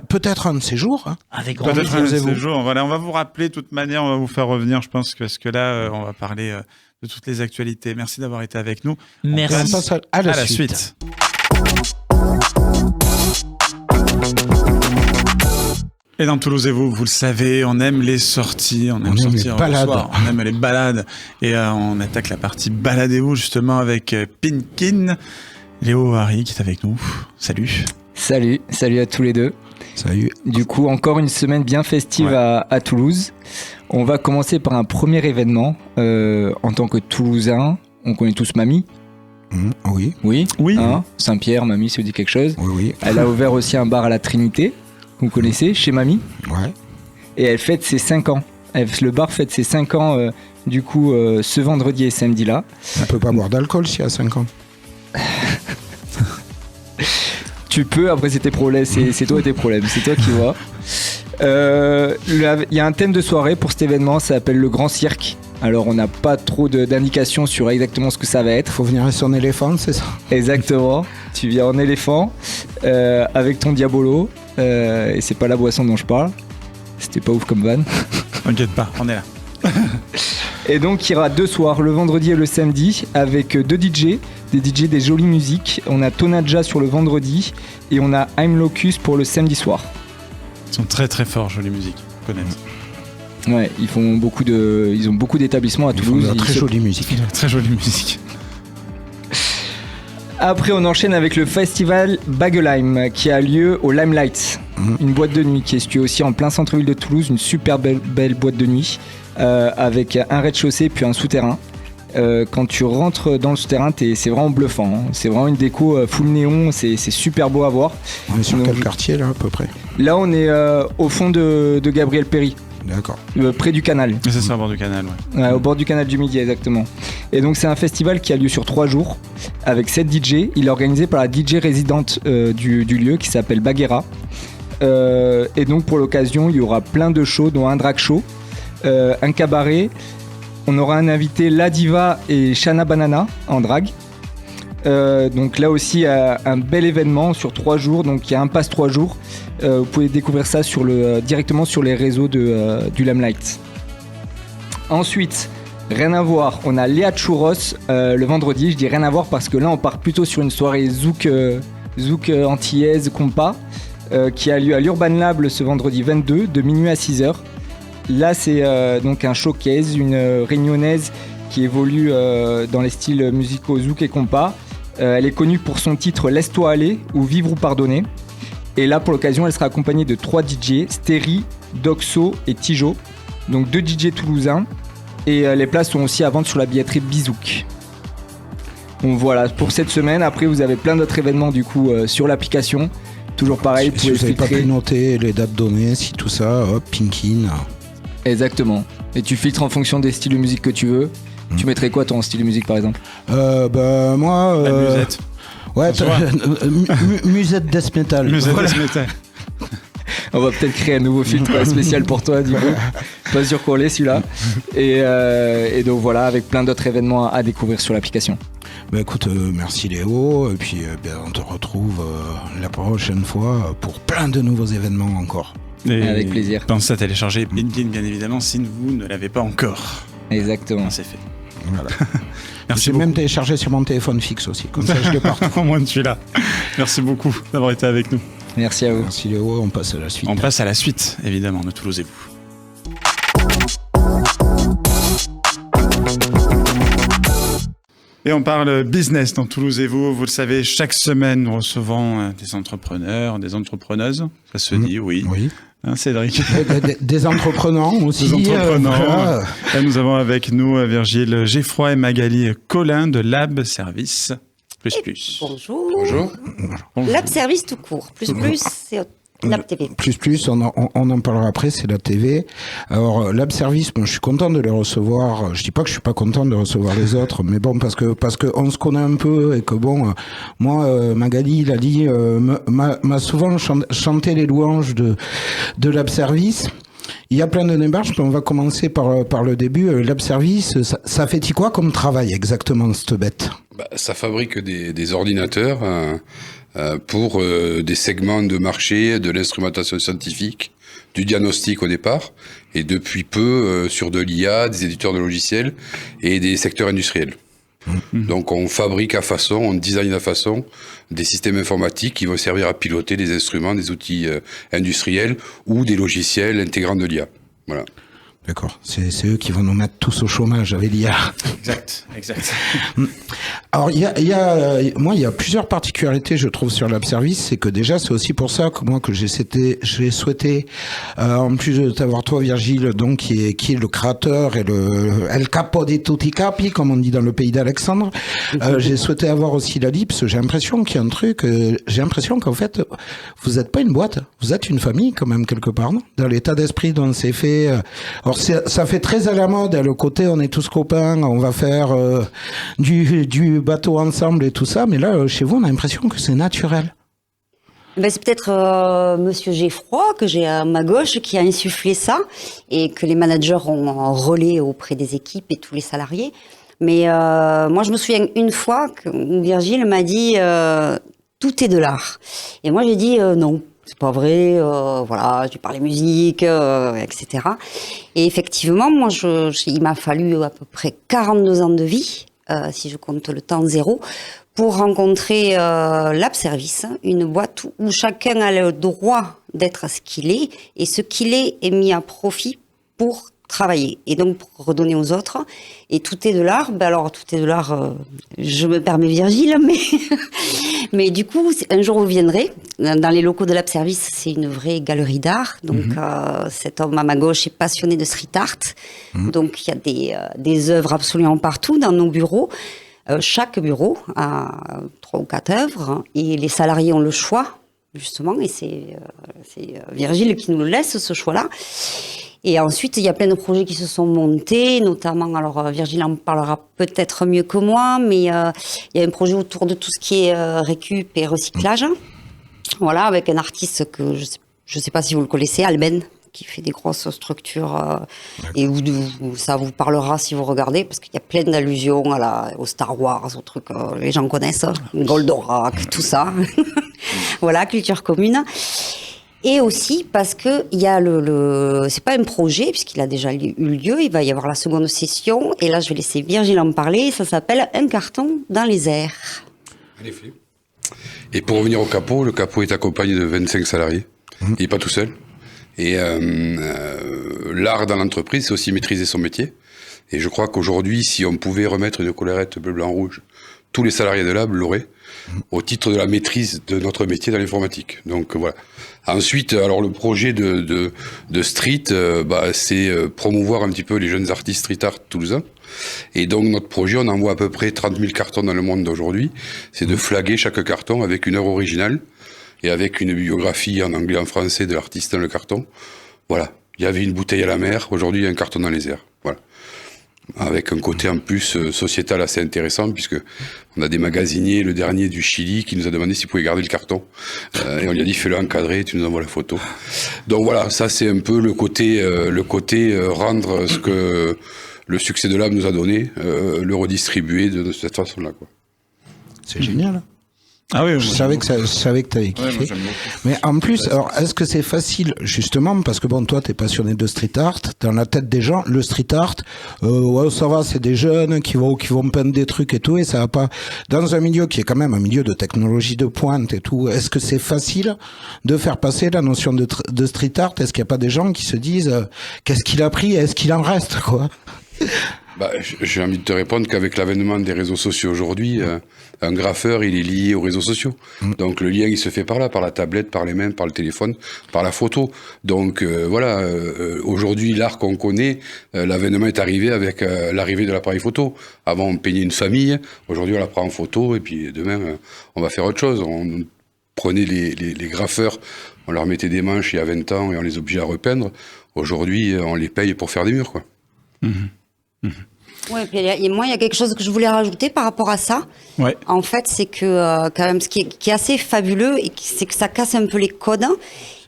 B: Peut-être un de ces jours. Hein.
C: Avec grand
A: plaisir. Peut-être un de ces jours. Voilà, on va vous rappeler de toute manière, on va vous faire revenir, je pense, parce que là, on va parler de toutes les actualités. Merci d'avoir été avec nous.
C: Merci.
B: On passe à la suite.
A: Et dans Toulouse et vous le savez, on aime les sorties, on aime sortir le soir, on aime les balades. Et on attaque la partie baladez-vous justement avec Pinkin. Léo Harry qui est avec nous. Salut.
D: Salut à tous les deux.
B: Salut.
D: Du coup, encore une semaine bien festive à Toulouse. On va commencer par un premier événement. En tant que Toulousain, on connaît tous Mamie.
B: Oui.
D: Hein, Saint-Pierre, Mamie, ça vous dit quelque chose?
B: Oui.
D: Elle a ouvert aussi un bar à la Trinité. Vous connaissez, chez Mamie.
B: Ouais.
D: Et elle fête ses 5 ans. Le bar fête ses 5 ans, ce vendredi et samedi-là.
B: On peut pas boire d'alcool s'il y a 5 ans.
D: Tu peux, après c'est tes problèmes, c'est toi et tes problèmes, c'est toi qui vois. Il y a un thème de soirée pour cet événement, ça s'appelle le Grand Cirque. Alors on n'a pas trop d'indications sur exactement ce que ça va être.
B: Faut venir sur un éléphant, c'est ça?
D: Exactement, tu viens en éléphant avec ton diabolo. Et c'est pas la boisson dont je parle. C'était pas ouf comme vanne.
A: T'inquiète pas, on est là.
D: Et donc il y aura 2 soirs, le vendredi et le samedi, avec 2 DJ, des jolies musiques. On a Tonaja sur le vendredi et on a I'm Locus pour le samedi soir.
A: Ils sont très très forts, jolies musiques, connaître.
D: Ouais, ils ont beaucoup d'établissements à Toulouse.
B: Ils font de très jolie musique.
A: Très jolie musique.
D: Après, on enchaîne avec le festival Bagelheim qui a lieu au Limelight, une boîte de nuit qui est située aussi en plein centre-ville de Toulouse, une super belle boîte de nuit avec un rez-de-chaussée puis un souterrain. Quand tu rentres dans le souterrain, c'est vraiment bluffant. Hein. C'est vraiment une déco full néon, c'est super beau à voir.
B: On est sur quel quartier là à peu près?
D: Là, on est au fond de Gabriel Péri.
B: D'accord.
D: Près du canal.
A: Mais ça, c'est au bord du canal,
D: ouais. Au bord du canal du Midi, exactement. Et donc, c'est un festival qui a lieu sur 3 jours avec 7 DJ. Il est organisé par la DJ résidente du lieu qui s'appelle Baguera. Et donc, pour l'occasion, il y aura plein de shows, dont un drag show, un cabaret. On aura un invité, La Diva et Shana Banana en drag. Donc là aussi un bel événement sur 3 jours, donc il y a un pass 3 jours. Vous pouvez découvrir ça directement sur les réseaux du Limelight. Ensuite, rien à voir, on a Léa Churros le vendredi. Je dis rien à voir parce que là on part plutôt sur une soirée zouk antillaise compas qui a lieu à l'Urban Lab ce vendredi 22 de minuit à 6h. Là c'est donc un showcase, une réunionnaise qui évolue dans les styles musicaux zouk et compas. Elle est connue pour son titre Laisse-toi aller ou Vivre ou pardonner. Et là pour l'occasion elle sera accompagnée de 3 DJ, Stéry, Doxo et Tijo. Donc 2 DJ toulousains. Et les places sont aussi à vendre sur la billetterie Bizouk. Donc voilà pour cette semaine. Après vous avez plein d'autres événements du coup sur l'application. Toujours pareil.
B: Si vous n'avez pas pu noter les dates données, si tout ça, hop, Pinkin.
D: Exactement. Et tu filtres en fonction des styles de musique que tu veux. Tu mettrais quoi ton style de musique par exemple?
B: Moi.
A: La musette.
B: Ouais, musette death metal.
A: Musette death metal.
D: On va peut-être créer un nouveau filtre spécial pour toi du coup. Pas sûr qu'on l'ait celui-là. Et donc voilà, avec plein d'autres événements à découvrir sur l'application.
B: Bah écoute, merci Léo. Et puis on te retrouve la prochaine fois pour plein de nouveaux événements encore.
A: Et
D: avec plaisir.
A: Pensez à télécharger Pinkin bien évidemment si vous ne l'avez pas encore.
D: Exactement.
A: C'est fait.
B: Voilà.
A: Merci
B: J'ai
A: beaucoup.
B: même téléchargé sur mon téléphone fixe aussi, comme ça je l'ai partout.
A: Au moins tu es là. Merci beaucoup d'avoir été avec nous.
D: Merci à vous.
B: Merci Léo, on passe à la suite.
A: On passe à la suite, évidemment, de Toulouse et vous. Et on parle business dans Toulouse et vous le savez, chaque semaine, nous recevons des entrepreneurs, des entrepreneuses. Ça se dit, oui. Cédric.
B: Des entrepreneurs aussi.
A: Des entrepreneurs. Là, nous avons avec nous Virgile Geffroy et Magali Collin de Lab Service. Plus.
E: Bonjour. Lab Service tout court. Plus, c'est Lab TV.
B: Plus, on en parlera après, c'est la TV. Alors, Lab Service, moi, je suis content de les recevoir. Je dis pas que je suis pas content de recevoir les autres, mais bon, parce que on se connaît un peu et que bon, moi, Magali, Lali, m'a souvent chanté les louanges de Lab Service. Il y a plein de démarches, mais on va commencer par le début. Lab Service, ça fait quoi comme travail exactement, cette bête?
F: Ça fabrique des ordinateurs pour des segments de marché, de l'instrumentation scientifique, du diagnostic au départ, et depuis peu sur de l'IA, des éditeurs de logiciels et des secteurs industriels. Donc on fabrique à façon, on design à façon des systèmes informatiques qui vont servir à piloter des instruments, des outils industriels ou des logiciels intégrant de l'IA. Voilà.
B: D'accord, c'est eux qui vont nous mettre tous au chômage avec l'IA.
A: Exact.
B: Alors il y a plusieurs particularités je trouve sur Lab Service, c'est que déjà c'est aussi pour ça que moi que j'ai souhaité en plus de t'avoir toi Virgile, donc qui est le créateur et le El Capo di tutti capi comme on dit dans le pays d'Alexandre, j'ai souhaité avoir aussi la Lips. J'ai l'impression qu'il y a un truc, j'ai l'impression qu'en fait vous êtes pas une boîte, vous êtes une famille quand même quelque part, non, dans l'état d'esprit dont c'est fait. Alors ça fait très à la mode, le côté on est tous copains, on va faire du bateau ensemble et tout ça, mais là chez vous on a l'impression que c'est naturel.
E: C'est peut-être Monsieur Geffroy que j'ai à ma gauche qui a insufflé ça et que les managers ont relais auprès des équipes et tous les salariés. Mais moi je me souviens une fois que Virgile m'a dit tout est de l'art. Et moi j'ai dit non. C'est pas vrai, voilà, je parlais musique, etc. Et effectivement, moi, il m'a fallu à peu près 42 ans de vie, si je compte le temps zéro, pour rencontrer Lab Service, une boîte où chacun a le droit d'être ce qu'il est, et ce qu'il est mis à profit pour travailler, et donc pour redonner aux autres. Et tout est de l'art. Alors, tout est de l'art, je me permets Virgile, mais du coup, un jour vous viendrez, dans les locaux de Lab Service, c'est une vraie galerie d'art. Donc, cet homme à ma gauche est passionné de street art. Donc, il y a des œuvres absolument partout dans nos bureaux. Chaque bureau a 3 ou 4 œuvres, et les salariés ont le choix, justement, et c'est Virgile qui nous le laisse, ce choix-là. Et ensuite, il y a plein de projets qui se sont montés, notamment, alors Virgile en parlera peut-être mieux que moi, mais il y a un projet autour de tout ce qui est récup et recyclage. Voilà, avec un artiste que je sais pas si vous le connaissez, Alben, qui fait des grosses structures et où ça vous parlera si vous regardez, parce qu'il y a plein d'allusions au Star Wars, aux trucs les gens connaissent, Goldorak, tout ça. Voilà, culture commune. Et aussi parce que il y a c'est pas un projet puisqu'il a déjà eu lieu, il va y avoir la seconde session et là je vais laisser Virgile en parler, ça s'appelle Un carton dans les airs.
F: En effet. Et pour revenir au capot, le capot est accompagné de 25 salariés, il n'est pas tout seul. Et l'art dans l'entreprise, c'est aussi maîtriser son métier. Et je crois qu'aujourd'hui, si on pouvait remettre une collerette bleu, blanc, rouge, tous les salariés de Lab l'auraient, au titre de la maîtrise de notre métier dans l'informatique. Donc voilà. Ensuite, alors le projet de Street, c'est promouvoir un petit peu les jeunes artistes street art toulousains. Et donc notre projet, on envoie à peu près 30 000 cartons dans le monde d'aujourd'hui. C'est de flaguer chaque carton avec une œuvre originale et avec une biographie en anglais, en français de l'artiste dans le carton. Voilà. Il y avait une bouteille à la mer, aujourd'hui il y a un carton dans les airs. Voilà. Avec un côté en plus sociétal assez intéressant, puisque on a des magasiniers, le dernier du Chili, qui nous a demandé s'il pouvait garder le carton. Et on lui a dit fais-le encadrer, tu nous envoies la photo. Donc voilà, ça c'est un peu le côté rendre ce que le succès de Lab nous a donné, le redistribuer de cette façon-là, quoi.
B: C'est génial.
A: Ah oui,
B: je savais que t'avais kiffé. Ouais, mais en plus, alors, est-ce que c'est facile, justement, parce que bon, toi, t'es passionné de street art, dans la tête des gens, le street art, ouais, ça va, c'est des jeunes qui vont peindre des trucs et tout, et ça va pas, dans un milieu qui est quand même un milieu de technologie de pointe et tout, est-ce que c'est facile de faire passer la notion de street art? Est-ce qu'il y a pas des gens qui se disent, qu'est-ce qu'il a pris? Est-ce qu'il en reste, quoi?
F: J'ai envie de te répondre qu'avec l'avènement des réseaux sociaux aujourd'hui, un graffeur, il est lié aux réseaux sociaux. Donc le lien, il se fait par là, par la tablette, par les mains, par le téléphone, par la photo. Donc aujourd'hui, l'art qu'on connaît, l'avènement est arrivé avec l'arrivée de l'appareil photo. Avant, on peignait une famille. Aujourd'hui, on la prend en photo et puis demain, on va faire autre chose. On prenait les graffeurs, on leur mettait des manches il y a 20 ans et on les obligeait à repeindre. Aujourd'hui, on les paye pour faire des murs, quoi.
E: Ouais, puis moi, il y a quelque chose que je voulais rajouter par rapport à ça.
A: Ouais.
E: En fait, c'est que quand même, ce qui est assez fabuleux, c'est que ça casse un peu les codes.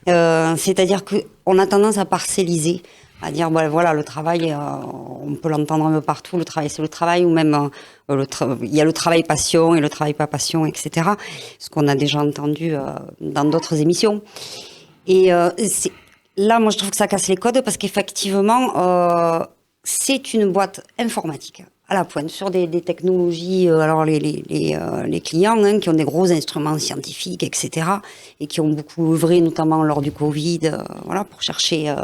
E: C'est-à-dire qu'on a tendance à parcelliser, à dire voilà, le travail, on peut l'entendre un peu partout. Le travail, c'est le travail, ou même il y a le travail passion et le travail pas passion, etc. Ce qu'on a déjà entendu dans d'autres émissions. Et là, moi, je trouve que ça casse les codes parce qu'effectivement, c'est une boîte informatique à la pointe sur des technologies. Alors les clients qui ont des gros instruments scientifiques, etc., et qui ont beaucoup œuvré, notamment lors du Covid, pour chercher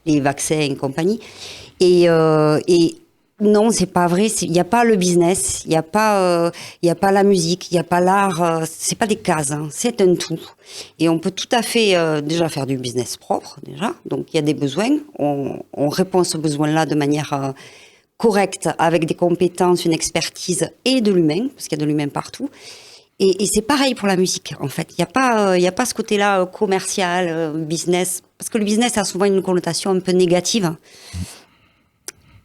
E: les vaccins et compagnie. Et non, c'est pas vrai. Il n'y a pas le business, il n'y a pas la musique, il n'y a pas l'art. C'est pas des cases, c'est un tout. Et on peut tout à fait déjà faire du business propre déjà. Donc il y a des besoins, on répond à ce besoin-là de manière correcte, avec des compétences, une expertise et de l'humain, parce qu'il y a de l'humain partout. Et c'est pareil pour la musique, en fait. Il y a pas ce côté-là commercial, business, parce que le business a souvent une connotation un peu négative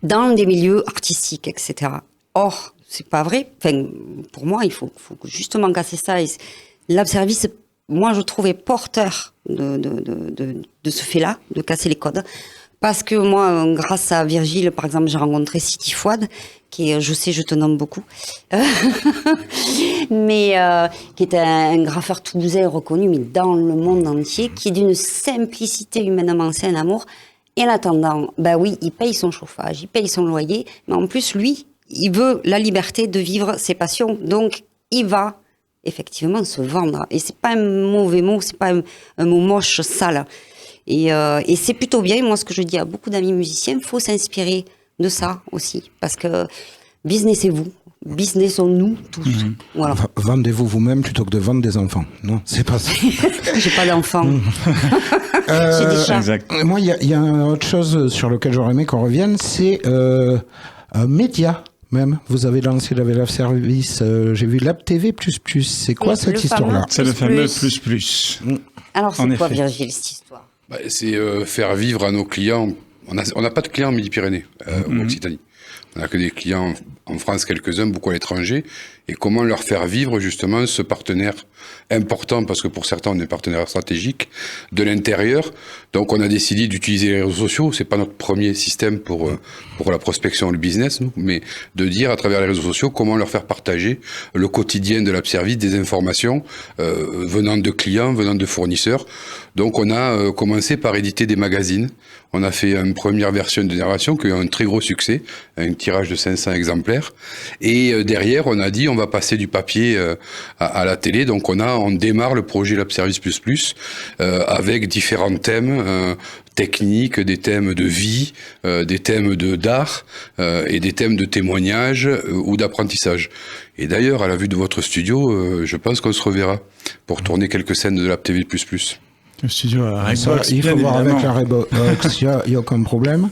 E: dans des milieux artistiques, etc. Or, c'est pas vrai. Enfin, pour moi, il faut justement casser ça. Et Lab Service, moi, je trouvais porteur de ce fait-là, de casser les codes. Parce que moi, grâce à Virgile, par exemple, j'ai rencontré Siti Fouad, qui est, je sais, je te nomme beaucoup, mais qui est un graffeur toulousain reconnu, mais dans le monde entier, qui est d'une simplicité humainement saine, amour. Et en attendant, oui, il paye son chauffage, il paye son loyer, mais en plus, lui, il veut la liberté de vivre ses passions. Donc, il va effectivement se vendre. Et c'est pas un mauvais mot, c'est pas un mot moche, sale. Et c'est plutôt bien. Moi, ce que je dis à beaucoup d'amis musiciens, il faut s'inspirer de ça aussi. Parce que businessez-vous. Businessons-nous tous. Voilà.
B: Vendez-vous vous-même plutôt que de vendre des enfants. Non, c'est pas ça.
E: J'ai pas d'enfants. J'ai des chats.
A: Exact.
B: Moi, il y a autre chose sur lequel j'aurais aimé qu'on revienne, c'est un média même. Vous avez lancé la Lab Service, j'ai vu Lab TV++. C'est quoi cette histoire-là?
A: C'est le fameux plus.
E: Alors, c'est quoi, Virgile, cette histoire?
F: C'est faire vivre à nos clients. On n'a pas de clients en Midi-Pyrénées, en Occitanie. On n'a que des clients en France, quelques-uns, beaucoup à l'étranger. Et comment leur faire vivre, justement, ce partenaire important, parce que pour certains, on est partenaire stratégique, de l'intérieur. Donc, on a décidé d'utiliser les réseaux sociaux. C'est pas notre premier système pour la prospection et le business, nous, mais de dire, à travers les réseaux sociaux, comment leur faire partager le quotidien de Lab Service, des informations venant de clients, venant de fournisseurs. Donc, on a commencé par éditer des magazines. On a fait une première version de narration qui a eu un très gros succès, un tirage de 500 exemplaires. Et derrière, on a dit, on va passer du papier à la télé. Donc, on démarre le projet Lab Service++, avec différents thèmes techniques, des thèmes de vie, des thèmes d'art et des thèmes de témoignage ou d'apprentissage. Et d'ailleurs, à la vue de votre studio, je pense qu'on se reverra pour tourner quelques scènes de Lab TV++.
A: Le studio à Redbox,
B: il faut voir avec la Redbox, il n'y a aucun problème.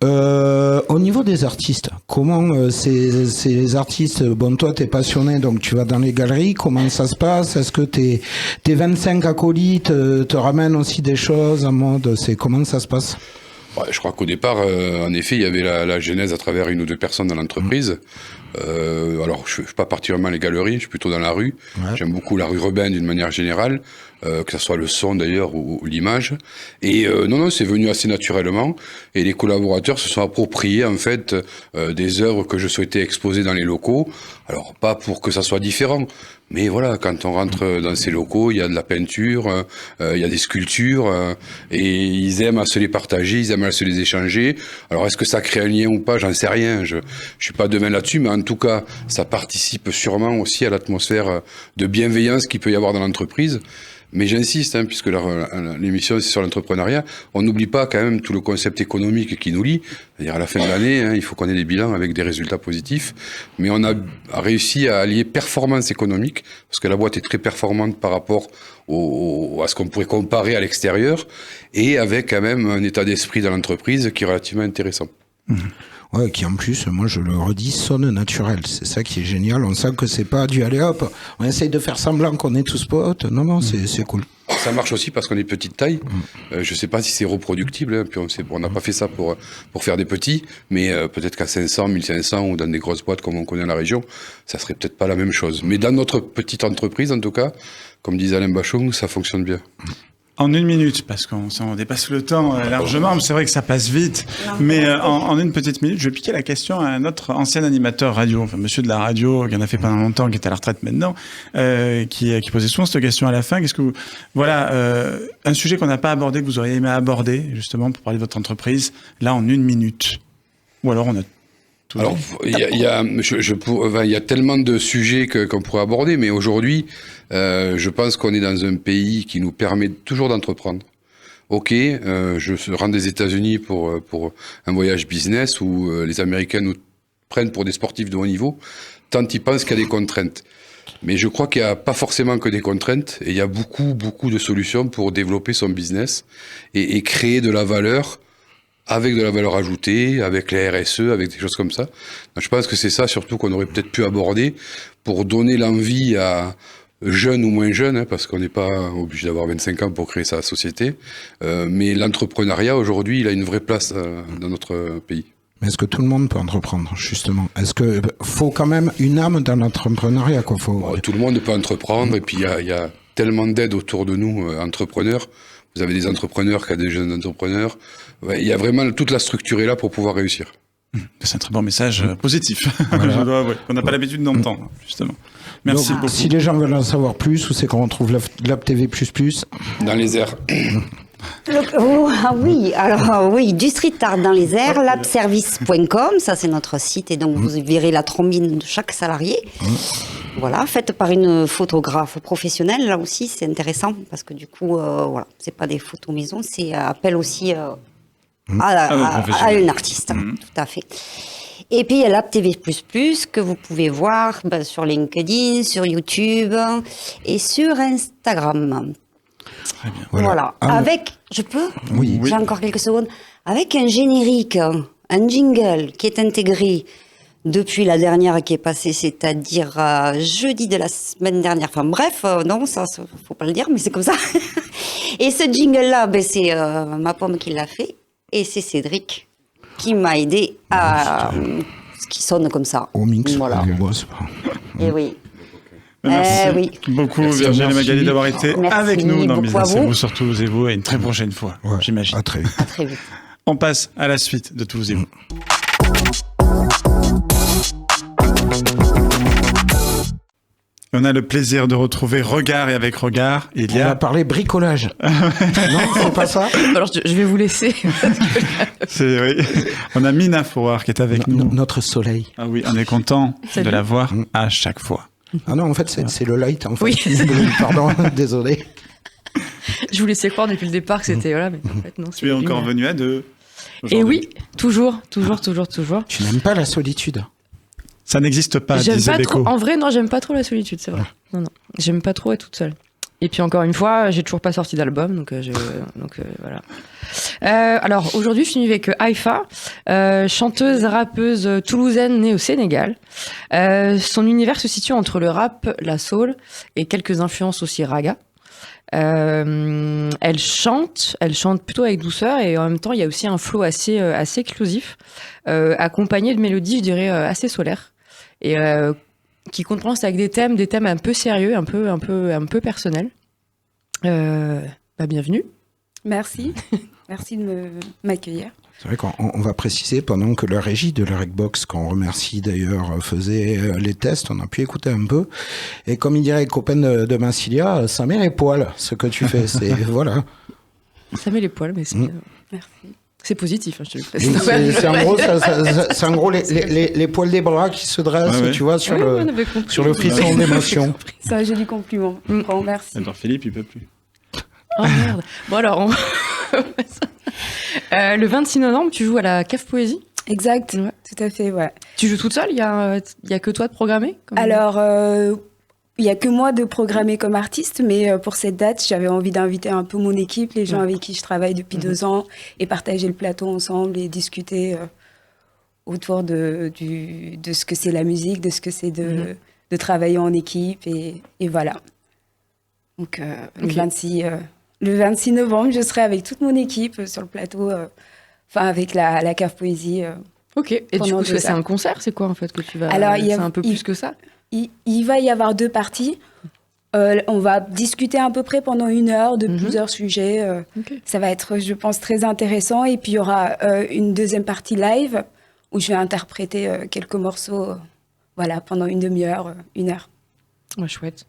B: Au niveau des artistes, comment ces artistes, bon, toi t'es passionné, donc tu vas dans les galeries, comment ça se passe? Est-ce que tes 25 acolytes te ramènent aussi des choses en mode, comment ça se passe?
F: Je crois qu'au départ, en effet, il y avait la genèse à travers une ou deux personnes dans l'entreprise. Alors, je ne fais pas particulièrement les galeries, je suis plutôt dans la rue. Ouais. J'aime beaucoup la rue Robin d'une manière générale, que ce soit le son d'ailleurs ou l'image. Et non, c'est venu assez naturellement. Et les collaborateurs se sont appropriés en fait des œuvres que je souhaitais exposer dans les locaux. Alors, pas pour que ça soit différent, mais voilà, quand on rentre dans ces locaux, il y a de la peinture, il y a des sculptures, et ils aiment à se les partager, ils aiment à se les échanger. Alors, est-ce que ça crée un lien ou pas? J'en sais rien. Je suis pas devin là-dessus, mais en tout cas, ça participe sûrement aussi à l'atmosphère de bienveillance qu'il peut y avoir dans l'entreprise. Mais j'insiste, puisque l'émission c'est sur l'entrepreneuriat, on n'oublie pas quand même tout le concept économique qui nous lie. C'est-à-dire à la fin de l'année, il faut qu'on ait des bilans avec des résultats positifs. Mais on a réussi à allier performance économique, parce que la boîte est très performante par rapport à ce qu'on pourrait comparer à l'extérieur, et avec quand même un état d'esprit dans l'entreprise qui est relativement intéressant.
B: Ouais, qui en plus, moi je le redis, sonne naturel. C'est ça qui est génial. On sait que c'est pas du allez hop, on essaye de faire semblant qu'on est tous potes. Non, c'est cool.
F: Ça marche aussi parce qu'on est petite taille. Je sais pas si c'est reproductible. Puis on n'a pas fait ça pour faire des petits, mais peut-être qu'à 500, 1500 ou dans des grosses boîtes comme on connaît la région, ça serait peut-être pas la même chose. Mais dans notre petite entreprise, en tout cas, comme disait Alain Bachung, ça fonctionne bien.
A: En 1 minute, parce qu'on dépasse le temps largement, mais c'est vrai que ça passe vite. Mais en 1 petite minute, je vais piquer la question à un autre ancien animateur radio, enfin monsieur de la radio, qui en a fait pendant longtemps, qui est à la retraite maintenant, qui posait souvent cette question à la fin. Qu'est-ce que vous... Voilà, un sujet qu'on n'a pas abordé, que vous auriez aimé aborder, justement, pour parler de votre entreprise, là, en 1 minute. Ou alors on a...
F: Alors, il y a tellement de sujets qu'on pourrait aborder, mais aujourd'hui, je pense qu'on est dans un pays qui nous permet toujours d'entreprendre. Ok, je rentre des États-Unis pour un voyage business où les Américains nous prennent pour des sportifs de haut niveau, tant ils pensent qu'il y a des contraintes. Mais je crois qu'il n'y a pas forcément que des contraintes, et il y a beaucoup de solutions pour développer son business et créer de la valeur, avec de la valeur ajoutée, avec les RSE, avec des choses comme ça. Donc, je pense que c'est ça surtout qu'on aurait peut-être pu aborder pour donner l'envie à jeunes ou moins jeunes, parce qu'on n'est pas obligé d'avoir 25 ans pour créer sa société. Mais l'entrepreneuriat, aujourd'hui, il a une vraie place dans notre pays.
B: Mais est-ce que tout le monde peut entreprendre, justement? Est-ce que faut quand même une âme dans l'entrepreneuriat, quoi?
F: Tout le monde peut entreprendre, et puis il y a tellement d'aide autour de nous, entrepreneurs. Vous avez des entrepreneurs qui ont des jeunes entrepreneurs. Il y a vraiment toute la structure est là pour pouvoir réussir.
A: C'est un très bon message positif. Voilà. Je dois avouer, qu'on n'a pas l'habitude d'entendre, justement. Merci beaucoup.
B: Si les gens veulent en savoir plus, où c'est qu'on retrouve Lab TV++?
F: Dans les airs.
E: Oui, du street art dans les airs, labservice.com, ça c'est notre site, et donc vous verrez la trombine de chaque salarié. Voilà, faite par une photographe professionnelle, là aussi c'est intéressant, parce que du coup, c'est pas des photos maison, c'est appel aussi à une artiste, tout à fait. Et puis il y a Lab TV++, que vous pouvez voir sur LinkedIn, sur YouTube et sur Instagram.
A: Très bien.
E: Voilà. Je peux?
B: Oui.
E: J'ai encore quelques secondes. Avec un générique, un jingle qui est intégré depuis la dernière qui est passée, c'est-à-dire jeudi de la semaine dernière. Enfin bref, non, ça, faut pas le dire, mais c'est comme ça. Et ce jingle-là, c'est ma pomme qui l'a fait, et c'est Cédric qui m'a aidé à ce qui sonne comme ça.
B: Au mix.
E: Voilà. Et oui.
A: Merci beaucoup Virginie Magali d'avoir été avec nous dans Business et vous, sur Toulouse et vous, et une très prochaine fois, j'imagine.
B: À très vite.
E: À très vite.
A: On passe à la suite de Toulouse et vous. On a le plaisir de retrouver Regard, et avec Regard, il y a...
B: On va parler bricolage. Non, c'est pas ça?
G: Alors, je vais vous laisser.
A: Oui. On a Mina Fouard qui est avec nous.
B: Notre soleil.
A: Ah oui, on est content de la voir à chaque fois.
B: Ah non, en fait, c'est le light. En fait.
G: Oui.
B: Pardon, désolé.
G: Je vous laissais croire depuis le départ que c'était... Voilà, mais en fait, non.
A: Tu es encore venu à deux.
G: Et oui, toujours.
B: Tu n'aimes pas la solitude?
A: Ça n'existe pas, disait Beko.
G: En vrai, non, j'aime pas trop la solitude, c'est vrai. Non, j'aime pas trop être toute seule. Et puis encore une fois, j'ai toujours pas sorti d'album, donc voilà. Alors aujourd'hui, je suis venue avec Haïfa, chanteuse, rappeuse toulousaine née au Sénégal. Son univers se situe entre le rap, la soul et quelques influences aussi raga. Elle chante plutôt avec douceur, et en même temps, il y a aussi un flow assez explosif, accompagné de mélodies, je dirais, assez solaires, et qui contraste avec des thèmes un peu sérieux, un peu personnels. Bienvenue.
H: Merci de m'accueillir.
B: C'est vrai qu'on va préciser, pendant que la régie de la Recbox, qu'on remercie d'ailleurs, faisait les tests, on a pu écouter un peu. Et comme il dirait copain de Massilia, ça met les poils, ce que tu fais. C'est, voilà.
G: Ça met les poils, mais c'est...
H: Merci.
G: C'est positif, je te le
B: précise. C'est en gros les poils des bras qui se dressent, tu vois, sur le frisson d'émotion.
H: C'est un joli compliment. Merci.
A: Alors Philippe, il peut plus.
G: Oh merde. Bon alors, le 26 novembre, tu joues à la Cave Poésie.
H: Exact,
G: Ouais.
H: tout à fait, ouais.
G: Tu joues toute seule? Il y a que toi de programmer
H: Alors, il n'y a que moi de programmer comme artiste, mais pour cette date, j'avais envie d'inviter un peu mon équipe, les gens avec qui je travaille depuis 2 ans, et partager le plateau ensemble et discuter autour de ce que c'est la musique, de ce que c'est de travailler en équipe, et voilà. Donc, le 26 novembre, je serai avec toute mon équipe sur le plateau, avec la Cave Poésie.
G: Ok. Et du coup, c'est un concert? C'est quoi en fait que tu vas... Alors, c'est un peu plus que ça?
H: Il va y avoir 2 parties. On va discuter à peu près pendant 1 heure de plusieurs sujets. Ça va être, je pense, très intéressant. Et puis, il y aura une deuxième partie live où je vais interpréter quelques morceaux pendant une demi-heure, 1 heure.
G: Ouais, chouette.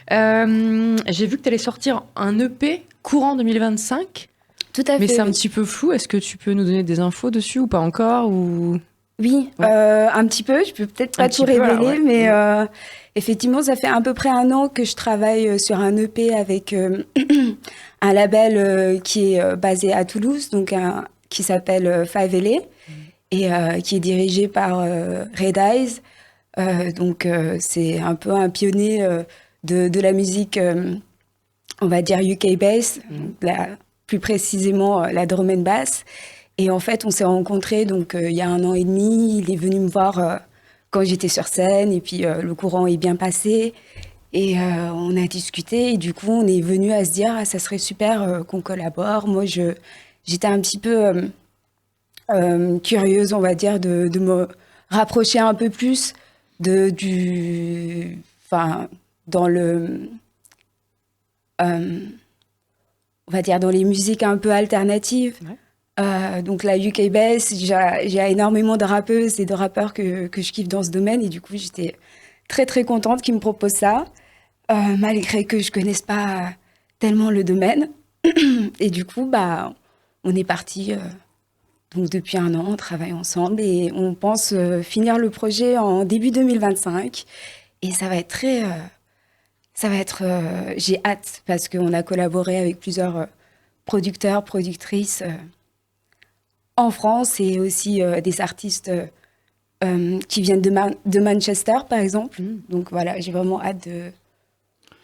G: J'ai vu que tu allais sortir un EP courant 2025.
H: Tout à fait.
G: Mais c'est un petit peu flou. Est-ce que tu peux nous donner des infos dessus ou pas encore ou...
H: Oui,
G: ouais.
H: Un petit peu. Je peux peut-être pas tout révéler, alors, ouais. Mais effectivement, ça fait à peu près 1 an que je travaille sur un EP avec un label qui est basé à Toulouse, donc qui s'appelle 5LA et qui est dirigé par Red Eyes. Donc c'est un peu un pionnier de la musique, on va dire UK bass, plus précisément la drum and bass. Et en fait, on s'est rencontrés donc il y a 1 an et demi. Il est venu me voir quand j'étais sur scène, et puis le courant est bien passé. Et on a discuté, et du coup, on est venu à se dire ça serait super qu'on collabore. Moi, j'étais un petit peu curieuse, on va dire, de me rapprocher un peu plus dans le... on va dire dans les musiques un peu alternatives. Ouais. Donc la UK bass, j'ai énormément de rappeuses et de rappeurs que je kiffe dans ce domaine, et du coup j'étais très très contente qu'ils me proposent ça, malgré que je connaisse pas tellement le domaine. Et du coup on est parti donc depuis 1 an, on travaille ensemble et on pense finir le projet en début 2025, et ça va être j'ai hâte parce qu'on a collaboré avec plusieurs producteurs, productrices en France, et aussi des artistes qui viennent de Manchester, par exemple. Donc voilà, j'ai vraiment hâte de...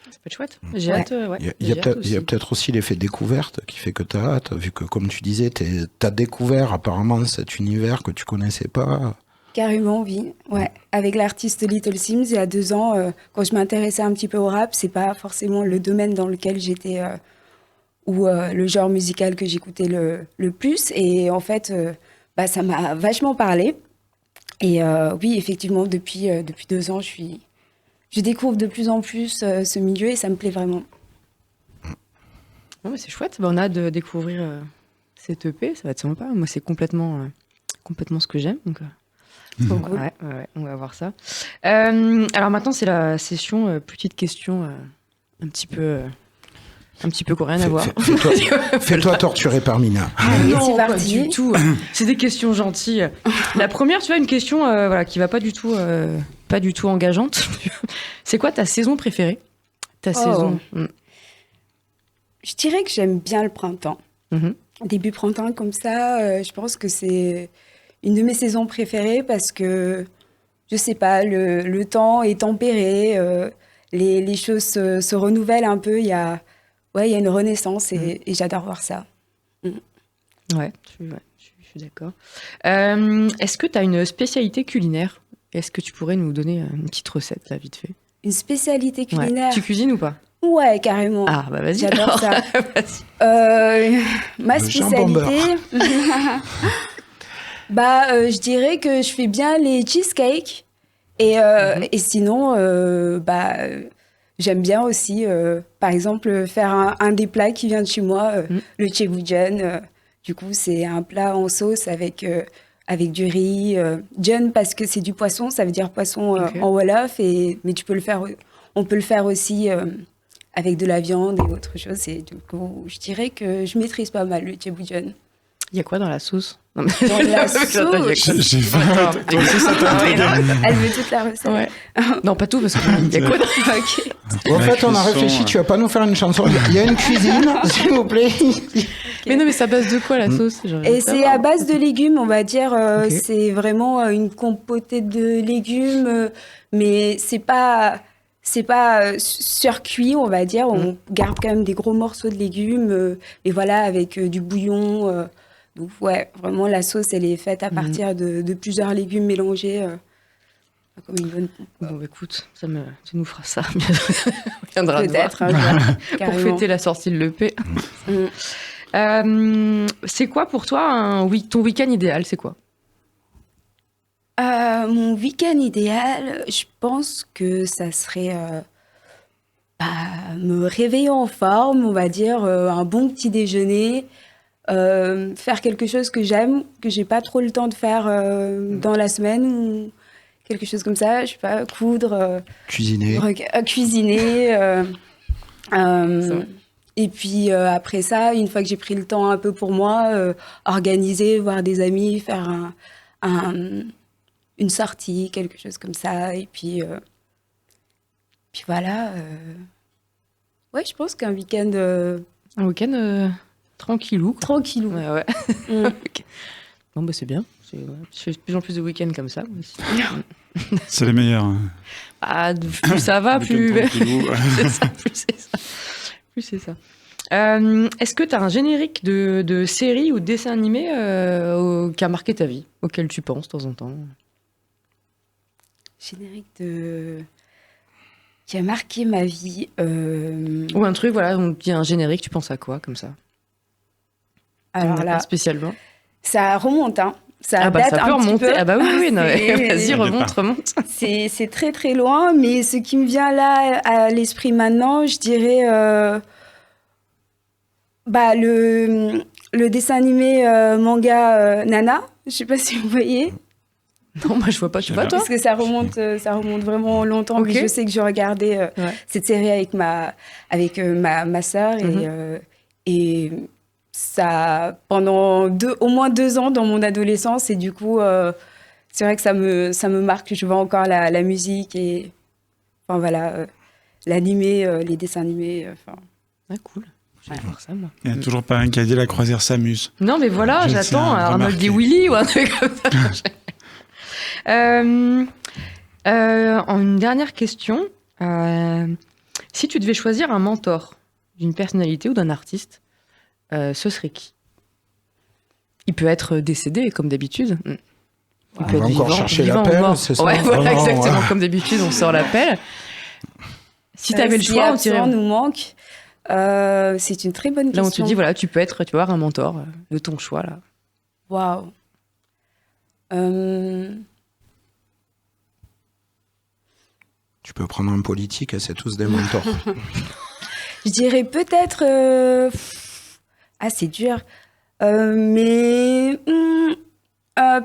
G: Ça peut être chouette. J'ai hâte, ouais.
B: Il y a peut-être aussi l'effet découverte qui fait que tu as hâte, vu que, comme tu disais, tu as découvert apparemment cet univers que tu connaissais pas.
H: Carrément, oui. Ouais. Avec l'artiste Little Sims, il y a 2 ans, quand je m'intéressais un petit peu au rap, c'est pas forcément le domaine dans lequel j'étais... ou le genre musical que j'écoutais le plus. Et en fait, ça m'a vachement parlé. Et oui, effectivement, depuis 2 ans, je découvre de plus en plus ce milieu, et ça me plaît vraiment.
G: Oh, c'est chouette. On a hâte de découvrir cette EP. Ça va être sympa. Moi, c'est complètement ce que j'aime. Donc, cool. Ouais, on va voir ça. Alors maintenant, c'est la session petite question un petit peu qui n'a rien à voir.
B: Fais-toi torturer par Mina.
G: Non, pas du tout. C'est des questions gentilles. La première, tu vois, une question qui va pas du tout engageante. C'est quoi ta saison préférée? Saison.
H: Je dirais que j'aime bien le printemps. Début printemps comme ça, je pense que c'est une de mes saisons préférées parce que, je sais pas, le temps est tempéré, les choses se renouvellent un peu, il y a une renaissance, et j'adore voir ça.
G: Ouais, je suis d'accord. Est-ce que tu as une spécialité culinaire? Est-ce que tu pourrais nous donner une petite recette, là, vite fait?
H: Une spécialité culinaire?
G: Ouais. Tu cuisines ou pas?
H: Ouais, carrément.
G: Ah, bah vas-y.
H: J'adore ça. Ma spécialité... je dirais que je fais bien les cheesecakes. Et sinon, j'aime bien aussi, par exemple, faire un des plats qui vient de chez moi, le cheboujen. Du coup, c'est un plat en sauce avec du riz. Jen, parce que c'est du poisson, ça veut dire poisson en wolof. Mais on peut le faire aussi avec de la viande et autre chose. Et du coup, je dirais que je maîtrise pas mal le cheboujen.
G: Il y a quoi dans la sauce?
H: Dans la sauce.
A: J'ai faim. Toi aussi, ça t'a intrigué.
H: Elle veut toute la recette.
G: Ouais. Non, pas tout, parce qu'il y a quoi dans la
H: Ok.
B: En fait, on a réfléchi, tu vas pas nous faire une chanson. Il y a une cuisine, s'il vous plaît.
G: Mais non, mais c'est à base de quoi la sauce?
H: Et c'est à base de légumes, on va dire. C'est vraiment une compotée de légumes, mais c'est pas surcuit, on va dire. On garde quand même des gros morceaux de légumes, et voilà, avec du bouillon. Donc ouais, vraiment la sauce, elle est faite à partir de plusieurs légumes mélangés, comme une bonne pompe.
G: Bon, écoute, tu nous feras ça. On viendra
H: Peut-être
G: te voir.
H: un jour,
G: Pour
H: carrément.
G: fêter la sortie de l'EP. C'est quoi pour toi ton week-end idéal? C'est quoi?
H: Mon week-end idéal, je pense que ça serait me réveiller en forme, on va dire, un bon petit déjeuner, faire quelque chose que j'aime, que j'ai pas trop le temps de faire dans la semaine, ou quelque chose comme ça, je sais pas, coudre,
B: Cuisiner.
H: cuisiner. Et puis après ça, une fois que j'ai pris le temps un peu pour moi, organiser, voir des amis, faire une sortie, quelque chose comme ça. Et puis voilà. Ouais, je pense qu'un week-end
G: Un week-end tranquillou, quoi.
H: tranquillou.
G: Ouais. Ok. Bon, bah c'est bien. Je fais de plus en plus de week-ends comme ça, moi aussi.
A: C'est les meilleurs.
G: Plus ça va, plus... c'est ça, plus c'est ça. Est-ce que tu as un générique de série ou de dessin animé qui a marqué ta vie, auquel tu penses de temps en temps?
H: Générique qui a marqué ma vie.
G: Ou un truc, voilà, on dit un générique, tu penses à quoi, comme ça?
H: Alors là,
G: Spécialement.
H: ça remonte, hein. Ça date
G: ça peut
H: un petit
G: remonter.
H: peu.
G: Ah bah oui, non, vas-y,
H: C'est-
G: remonte.
H: C'est très très loin, mais ce qui me vient là à l'esprit maintenant, je dirais le dessin animé manga Nana. Je sais pas si vous voyez,
G: Non, moi je vois pas, tu vois toi?
H: parce que ça remonte vraiment longtemps.
G: Ok.
H: Mais je sais que je regardais
G: Ouais.
H: cette série avec ma sœur et ça pendant au moins 2 ans dans mon adolescence, et du coup c'est vrai que ça me marque. Je vois encore la musique et enfin voilà, l'animé, les dessins animés, enfin.
G: Ah cool, je vais voir ça moi.
A: Il n'y a toujours pas un qui a dit la croisière s'amuse.
G: Non mais voilà,
A: Je
G: j'attends
A: tiens à
G: Arnold
A: remarquer.
G: et Willy ou un truc comme ça. Une dernière question. Si tu devais choisir un mentor d'une personnalité ou d'un artiste, ce serait qui? Il peut être décédé, comme d'habitude. Il
B: On
G: peut
B: va
G: être
B: encore
G: vivant,
B: chercher
G: vivant ou
B: l'appel,
G: mort.
B: c'est ça?
G: Ouais, voilà,
B: Vraiment,
G: exactement.
B: ouais.
G: Comme d'habitude, on sort l'appel. Si tu avais le
H: Si
G: choix, on
H: absent
G: tirait.
H: nous manque, c'est une très bonne
G: Là,
H: question.
G: on te dit, voilà, tu peux avoir un mentor de ton choix, là.
H: Waouh.
B: Tu peux prendre un politique, c'est tous des mentors.
H: Je dirais peut-être. C'est dur. Mais.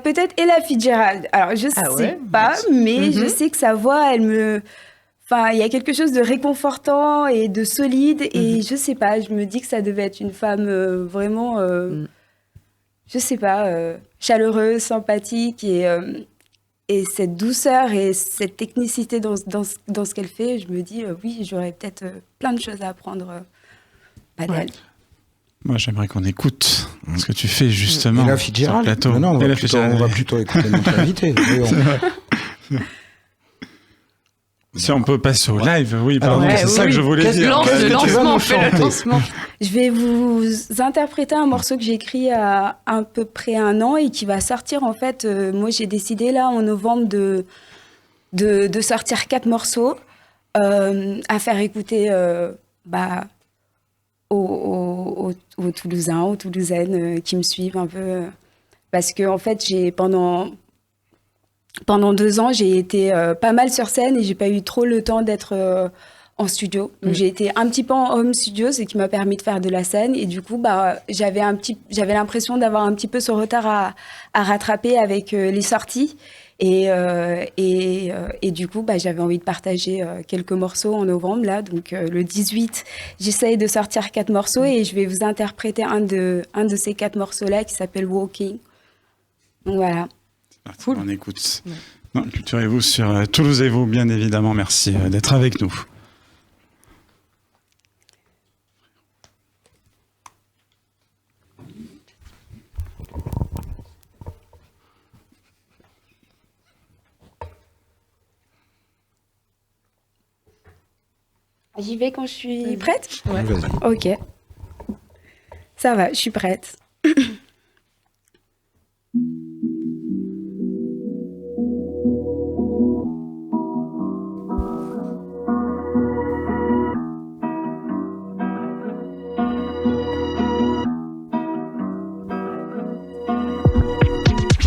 H: Peut-être Ella Fitzgerald. Alors, je sais
G: ouais,
H: pas, mais je
G: Mhm.
H: sais que sa voix, elle me. Enfin, il y a quelque chose de réconfortant et de solide. Et je sais pas, je me dis que ça devait être une femme vraiment. Je sais pas, chaleureuse, sympathique et cette douceur et cette technicité dans ce qu'elle fait, je me dis, oui, j'aurais peut-être plein de choses à apprendre d'elle.
A: Moi, j'aimerais qu'on écoute ce que tu fais justement
B: Ella
A: sur le
B: Fitzgerald.
A: plateau.
B: Mais non,
A: Ella
B: on
A: Fitzgerald.
B: va plutôt écouter notre invité. Voyons.
A: Si on peut passer au live, oui,
B: Alors,
A: pardon,
G: ouais,
A: c'est
G: oui,
A: ça que
G: oui.
A: je voulais
B: Qu'est-ce
A: dire.
G: Lance
B: Qu'est-ce
G: le
B: que tu vas
G: lancement,
B: nous
G: fais le
B: chanter
G: lancement.
H: Je vais vous interpréter un morceau que j'ai écrit il y a à peu près 1 an et qui va sortir en fait. Moi, j'ai décidé là en novembre de sortir 4 morceaux à faire écouter aux Toulousains, aux Toulousaines qui me suivent un peu. Parce que en fait, pendant 2 ans, j'ai été pas mal sur scène et j'ai pas eu trop le temps d'être en studio. Donc j'ai été un petit peu en home studio, ce qui m'a permis de faire de la scène. Et du coup, j'avais l'impression d'avoir un petit peu ce retard à rattraper avec les sorties. Et du coup, j'avais envie de partager quelques morceaux en novembre, là. Donc, le 18, j'essaye de sortir 4 morceaux et je vais vous interpréter un de ces 4 morceaux-là qui s'appelle Walking. Donc, voilà.
A: Cool. On écoute. Ouais. Culturez-vous sur Toulouse et vous, bien évidemment. Merci d'être avec nous.
H: J'y vais quand je suis prête ?
B: Ouais.
H: Ok. Ça va, je suis prête.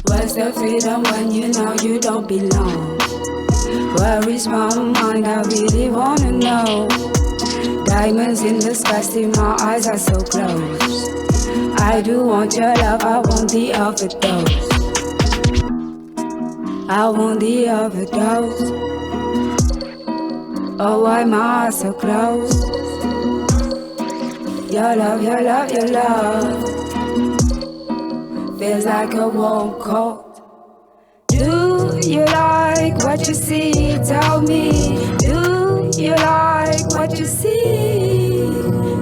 H: What's the freedom when you know you don't belong? Where is my mind? I really wanna know. Diamonds in the sky, see my eyes are so close. I do want your love, I want the overdose. I want the overdose. Oh, why my eyes so close? Your love, your love, your love feels like a warm coat. Do you like what you see? Tell me. Do you like what you see?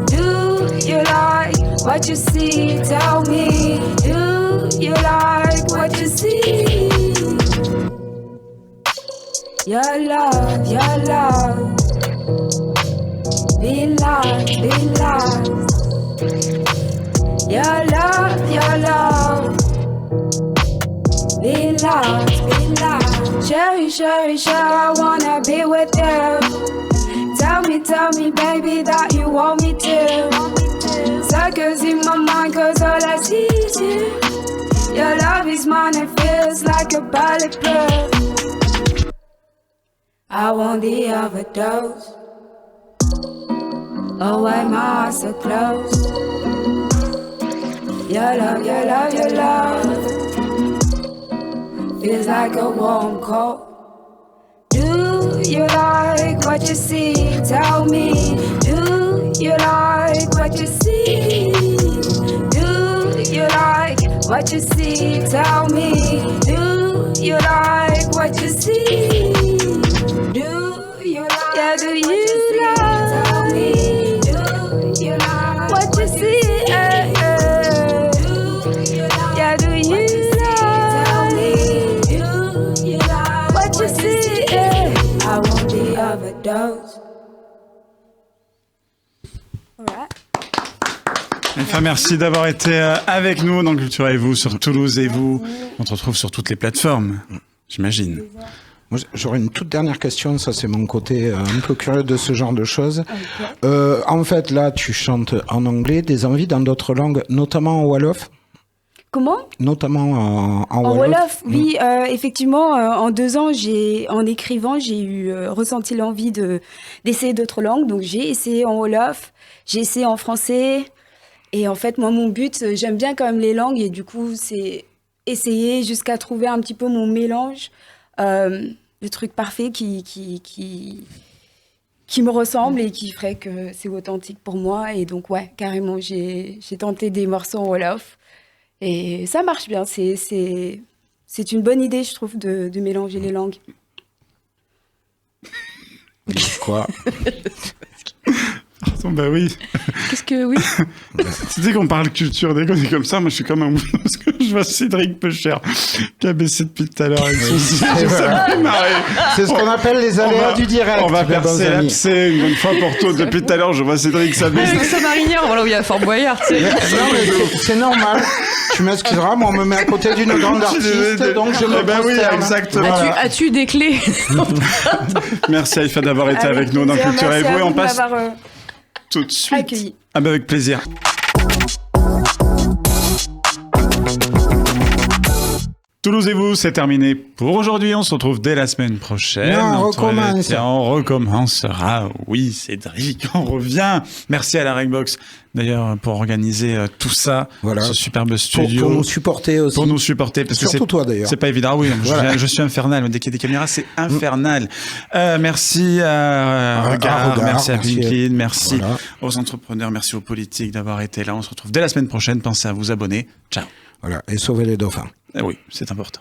H: Do you like what you see? Tell me. Do you like what you see? Your love, be lost, be lost. Your love, be lost, be lost. Cherry, cherry, cherry, I wanna be with you. Tell me, baby, that you want me to. Circles in my mind, cause all I see is you. Your love is mine, it feels like a bulletproof. I want the overdose. Oh, why my eyes so close? Your love, your love, your love feels like a warm coat. Do you like what you see? Tell me. Do you like what you see? Do you like what you see? Tell me. Do you like what you see? Do you like? Yeah, do you like? Tell me. Do you like what you see? Yeah, do you like? What you see? I want the overdose.
A: Enfin, merci d'avoir été avec nous dans Culturez-vous sur Toulouse et vous. On te retrouve sur toutes les plateformes, j'imagine.
B: Moi, j'aurais une toute dernière question, ça c'est mon côté un peu curieux de ce genre de choses. Okay. En fait, là, tu chantes en anglais, des envies dans d'autres langues, notamment en Wolof.
H: Comment ?
B: Notamment en
H: Wolof. Oui, effectivement, en 2 ans, en écrivant, j'ai eu ressenti l'envie d'essayer d'autres langues. Donc j'ai essayé en Wolof, j'ai essayé en français. Et en fait, moi, mon but, j'aime bien quand même les langues. Et du coup, c'est essayer jusqu'à trouver un petit peu mon mélange. Le truc parfait qui me ressemble et qui ferait que c'est authentique pour moi. Et donc, ouais, carrément, j'ai tenté des morceaux en Wolof. Et ça marche bien. C'est une bonne idée, je trouve, de mélanger les langues.
B: Quoi ?
A: Pardon, bah oui.
G: Qu'est-ce que oui ?
A: Dès qu'on parle culture, dès qu'on est comme ça, moi je suis comme un moulin parce que je vois Cédric Peucher qui a baissé depuis tout à l'heure avec son ça me fait marrer.
B: C'est ce qu'on appelle les aléas du direct.
A: On va percer l'abcès une bonne fois pour tout. Depuis tout à l'heure, je vois Cédric s'abaisser.
G: C'est Saint-Marinière, voilà où il y a Fort Boyard, tu sais.
B: C'est normal. Tu m'excuseras, moi on me met à côté d'une grande artiste, donc je me
A: oui, exactement.
G: As-tu des clés ?
A: Merci Aïfa d'avoir été avec nous dans Culturez-vous et on passe tout de suite.
H: Accueilli.
A: Ah bah avec plaisir. Toulouse et vous, c'est terminé pour aujourd'hui. On se retrouve dès la semaine prochaine.
B: Non, on
A: recommencera. Oui, Cédric, on revient. Merci à la Regbox, d'ailleurs, pour organiser tout ça.
B: Voilà.
A: Ce superbe studio.
B: Pour nous supporter aussi.
A: Pour nous supporter. Parce
B: surtout
A: que
B: toi, d'ailleurs.
A: C'est pas évident. Oui,
B: voilà.
A: je suis infernal. Dès qu'il y a des caméras, c'est infernal. Merci à Regard, merci à LinkedIn, merci aux entrepreneurs, merci aux politiques d'avoir été là. On se retrouve dès la semaine prochaine. Pensez à vous abonner. Ciao.
B: Voilà. Et sauver les dauphins.
A: Oui, c'est important.